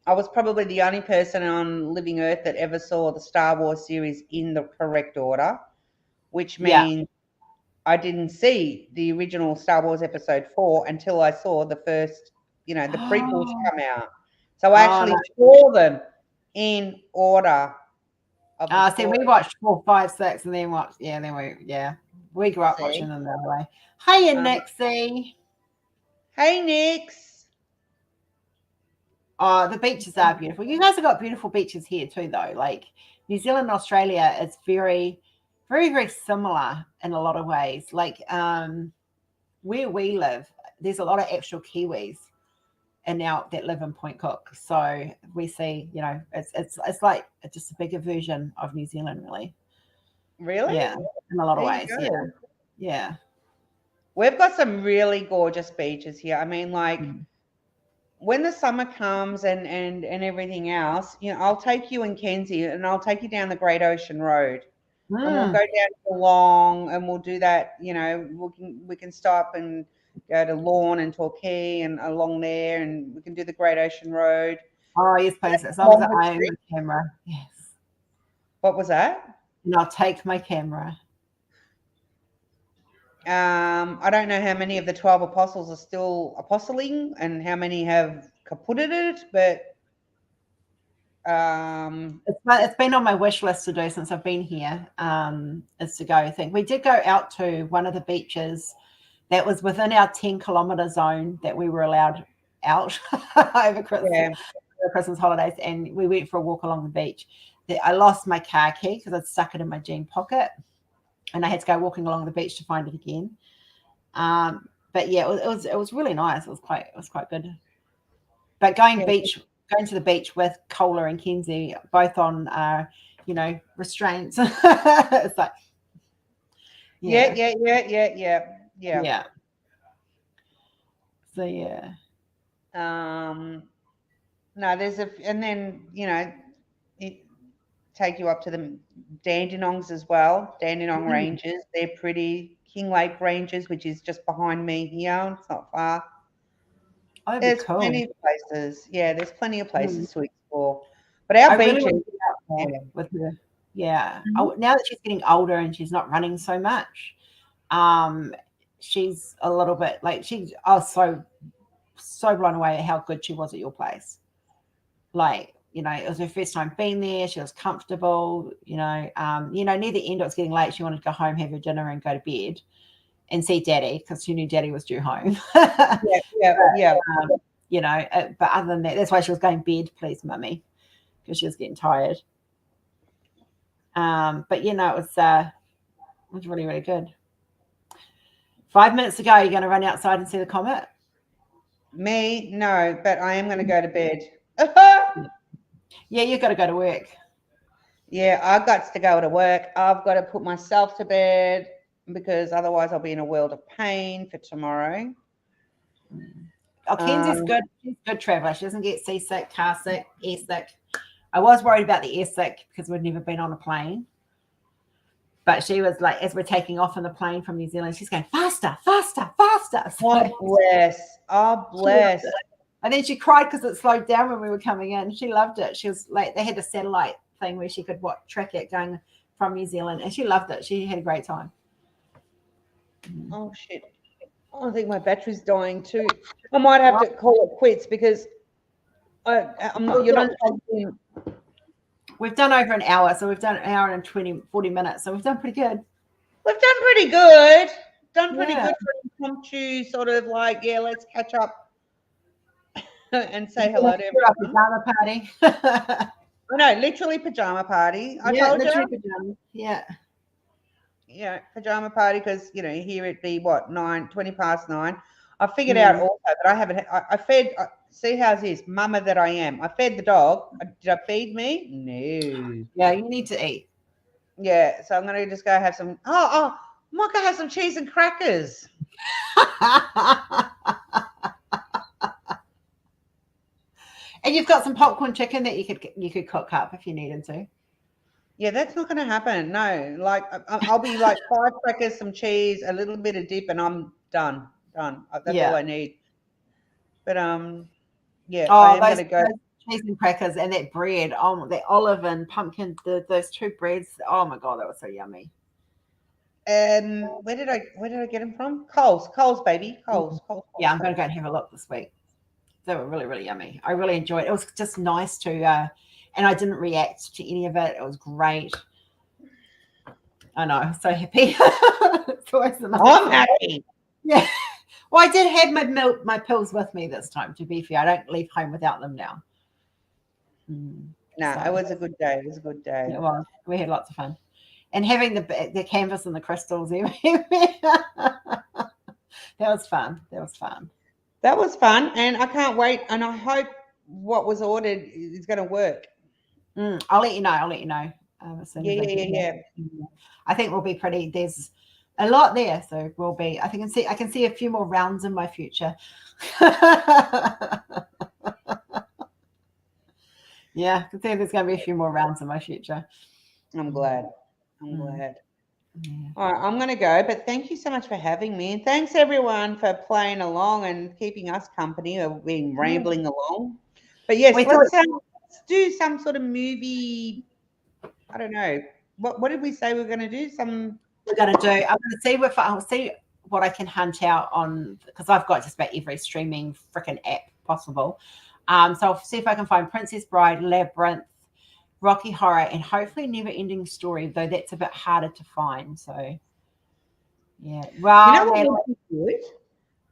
I was probably the only person on living Earth that ever saw the Star Wars series in the correct order, which means I didn't see the original Star Wars Episode 4 until I saw the first, the prequels come out. So I actually saw them in order. See, we watched 4, 5, 6, and then watched. Yeah, we grew up watching them that way. Hey, Nixie. Hey, Nix. Oh, the beaches are beautiful. You guys have got beautiful beaches here too, though. Like New Zealand and Australia is very, very, very similar in a lot of ways. Like where we live, there's a lot of actual Kiwis. and now that live in Point Cook. So we see, it's like just a bigger version of New Zealand, really. Really? Yeah, in a lot of There ways. you Yeah, go. yeah. We've got some really gorgeous beaches here. I mean, like when the summer comes and everything else, I'll take you and Kenzie and I'll take you down the Great Ocean Road. And we'll go down to Long and we'll do that, we can stop and go to Lorne and Torquay and along there, and we can do the Great Ocean Road. Oh, yes, please. As long as I own the camera. Yes. What was that? And I'll take my camera. I don't know how many of the 12 apostles are still apostling and how many have kaputted it, but it's been on my wish list to do since I've been here, is to go. I think we did go out to one of the beaches that was within our 10-kilometer zone that we were allowed out over Christmas holidays, and we went for a walk along the beach. I lost my car key because I'd stuck it in my jean pocket, and I had to go walking along the beach to find it again. But yeah, it was really nice. It was quite good. But going to the beach with Cola and Kenzie, both on restraints. It's like yeah. So yeah. No, and then take you up to the Dandenongs as well. Dandenong Ranges, they're pretty. King Lake Ranges, which is just behind me here. It's not far. Oh, there's cool. plenty of places. Yeah, there's plenty of places to explore. But our beaches, with her. Yeah. Oh, now that she's getting older and she's not running so much, she's a little bit like I was so blown away at how good she was at your place. Like, it was her first time being there. She was comfortable, near the end it was getting late. She wanted to go home, have her dinner and go to bed and see Daddy because she knew Daddy was due home. Yeah. But other than that, that's why she was going bed, please, Mummy, because she was getting tired. But it was really, really good. 5 minutes ago, you're going to run outside and see the comet? Me? No, but I am going to go to bed. Yeah, you've got to go to work. Yeah, I've got to go to work. I've got to put myself to bed because otherwise I'll be in a world of pain for tomorrow. Oh, Kenzie's good. She's a good traveler. She doesn't get seasick, car sick, air sick. I was worried about the air sick because we'd never been on a plane. But she was like, as we're taking off in the plane from New Zealand, she's going, faster, faster, faster. So, oh, bless. And then she cried because it slowed down when we were coming in. She loved it. She was like, they had a satellite thing where she could track it going from New Zealand. And she loved it. She had a great time. Oh, shit. I think my battery's dying too. I might have to call it quits because I'm not. You're not. We've done over an hour, so we've done an hour and 40 minutes. So we've done pretty good. We've done pretty good. Good for an impromptu sort of like, let's catch up and say hello to everyone. Pajama party. No, literally pajama party. I told you. Pajamas. Yeah. Yeah, pajama party because here it be 20 past 9. I figured out also that I haven't. I fed. See how's this, mama that I am. I fed the dog. Did I feed me? No. Yeah, you need to eat. Yeah, so I'm gonna just go have some. I might go have some cheese and crackers. And you've got some popcorn chicken that you could cook up if you needed to. Yeah, that's not going to happen. No, like I'll be like 5 crackers, some cheese, a little bit of dip, and I'm done. That's all I need. But yeah, I am going to go. Cheese and crackers and that bread. Oh, the olive and pumpkin. Those two breads. Oh my god, that was so yummy. Where did I get them from? Coles, baby, Coles. Yeah, I'm going to go and have a look this week. They were really, really yummy. I really enjoyed it. It was just nice to, and I didn't react to any of it. It was great. I know, I'm so happy. It's always the I'm happy. Yeah. Well, I did have my pills with me this time, to be fair. I don't leave home without them now. No, it was a good day. It was a good day. It was. We had lots of fun. And having the canvas and the crystals everywhere. That was fun. That was fun, and I can't wait. And I hope what was ordered is going to work. I'll let you know. I'll let you know. As soon as I get Yeah. I think we'll be pretty. There's a lot there, so we'll be. I can see a few more rounds in my future. Yeah, I can see there's going to be a few more rounds in my future. I'm glad. I'm glad. Yeah. All right, I'm going to go, but thank you so much for having me. And thanks everyone for playing along and keeping us company. We've been rambling along. But yes, let's do some sort of movie. I don't know. What did we say we're going to do? We're going to do. I'm going to see I'll see what I can hunt out on, because I've got just about every streaming freaking app possible. So I'll see if I can find Princess Bride, Labyrinth, Rocky Horror, and hopefully Never Ending Story, though that's a bit harder to find. So yeah, well, you know what would be good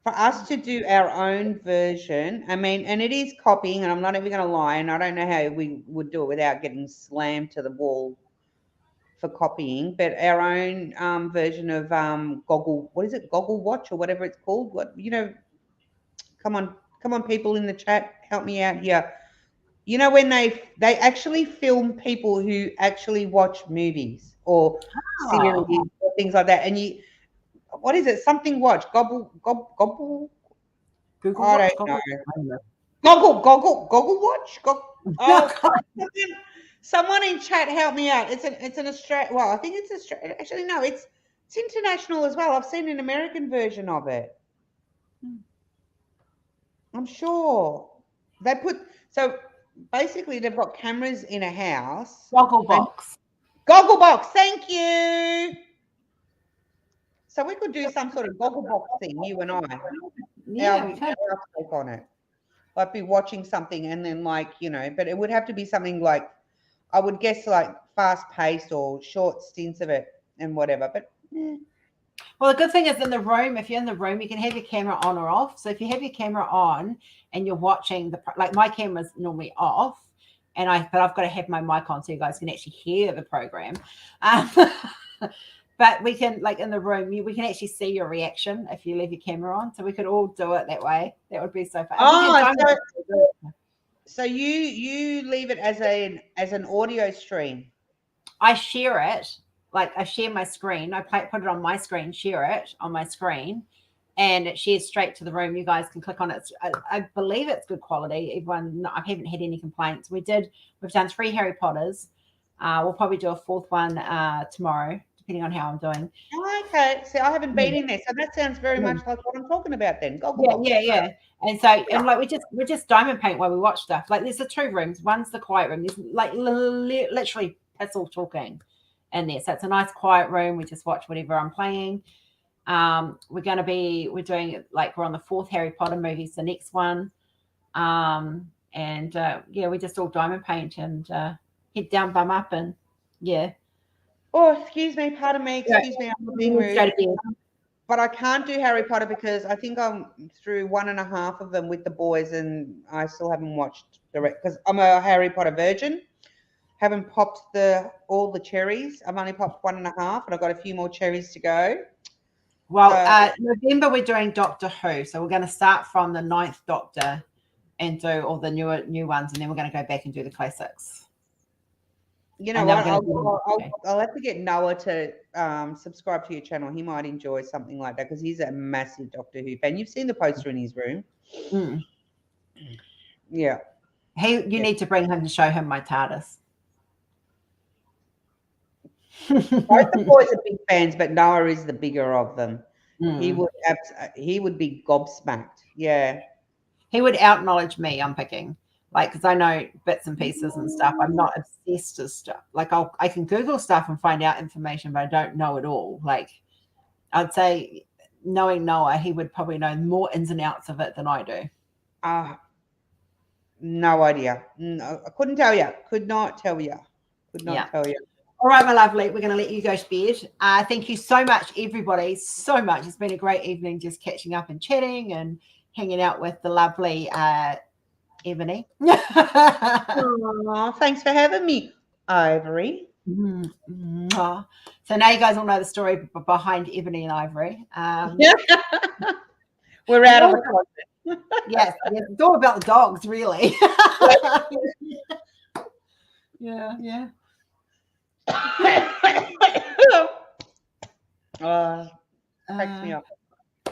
for us to do our own version. I mean, and it is copying, and I'm not even going to lie, and I don't know how we would do it without getting slammed to the wall for copying, but our own version of Goggle. What is it? Goggle Watch or whatever it's called. What Come on, people in the chat, help me out here. You know, when they actually film people who actually watch movies or series or things like that, and what is it? Something watch gobble. Google I Watch, don't know. Goggle watch. Someone in chat help me out. It's an Australian. Well, I think it's Australian. Actually, no, it's international as well. I've seen an American version of it. I'm sure they put so. Basically, they've got cameras in a house. Gogglebox. Gogglebox, thank you. So we could do some sort of Gogglebox thing, you and I. Yeah, we could. Our take on it. Like be watching something and then but it would have to be something like, I would guess like fast paced or short stints of it and whatever. But Well, the good thing is in the room, if you're in the room, you can have your camera on or off. So if you have your camera on and you're watching like my camera's normally off, but I've got to have my mic on so you guys can actually hear the program. But we can, like in the room, we can actually see your reaction if you leave your camera on. So we could all do it that way. That would be so fun. So you leave it as an audio stream. I share it. Like I share my screen. I put it on my screen, share it on my screen, and it shares straight to the room. You guys can click on it. I believe it's good quality. I haven't had any complaints. We've done 3 Harry Potters. We'll probably do a 4th one tomorrow, depending on how I'm doing. Okay. See, I haven't been in there, so that sounds very much like what I'm talking about then. Yeah. And so, and like we just diamond paint while we watch stuff. Like there's the 2 rooms. One's the quiet room. There's like literally that's all talking in there. So it's a nice quiet room. We just watch whatever I'm playing. We're doing like we're on the 4th Harry Potter movie's the next one. We just all diamond paint and head down, bum up, and yeah. Oh, excuse me, pardon me, excuse me, I'm being rude. But I can't do Harry Potter because I think I'm through 1.5 of them with the boys, and I still haven't watched the rest because I'm a Harry Potter virgin. Haven't popped all the cherries. I've only popped 1.5, and I've got a few more cherries to go. Well, November we're doing Doctor Who, so we're going to start from the 9th Doctor and do all the new ones, and then we're going to go back and do the classics. You know what? I'll have to get Noah to subscribe to your channel. He might enjoy something like that because he's a massive Doctor Who fan. You've seen the poster in his room. Yeah. You need to bring him to show him my TARDIS. Both the boys are big fans, but Noah is the bigger of them. He would be gobsmacked. Yeah. He would out-knowledge me, I'm picking. Like, because I know bits and pieces and stuff. I'm not obsessed with stuff. Like, I can Google stuff and find out information, but I don't know it all. Like, I'd say, knowing Noah, he would probably know more ins and outs of it than I do. No idea. No, I couldn't tell you. Could not tell you. Tell you. All right, my lovely. We're going to let you go to bed. Thank you so much, everybody. So much. It's been a great evening just catching up and chatting and hanging out with the lovely Ebony. Thanks for having me, Ivory. So now you guys all know the story behind Ebony and Ivory. We're out of the closet. Yes, it's all about the dogs, really. Yeah. Cracks me up.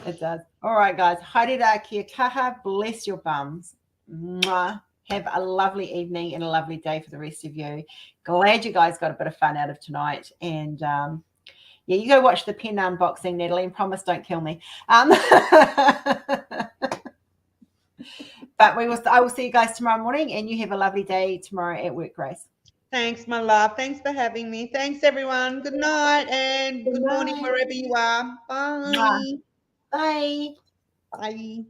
It does. All right, guys. Haere kia kaha. Bless your bums. Mwah. Have a lovely evening and a lovely day for the rest of you. Glad you guys got a bit of fun out of tonight. And yeah, you go watch the pen unboxing, Natalie, and promise don't kill me. But I will see you guys tomorrow morning, and you have a lovely day tomorrow at work, Grace. Thanks, my love. Thanks for having me. Thanks, everyone. Good night and good morning wherever you are. Bye. Bye. Bye.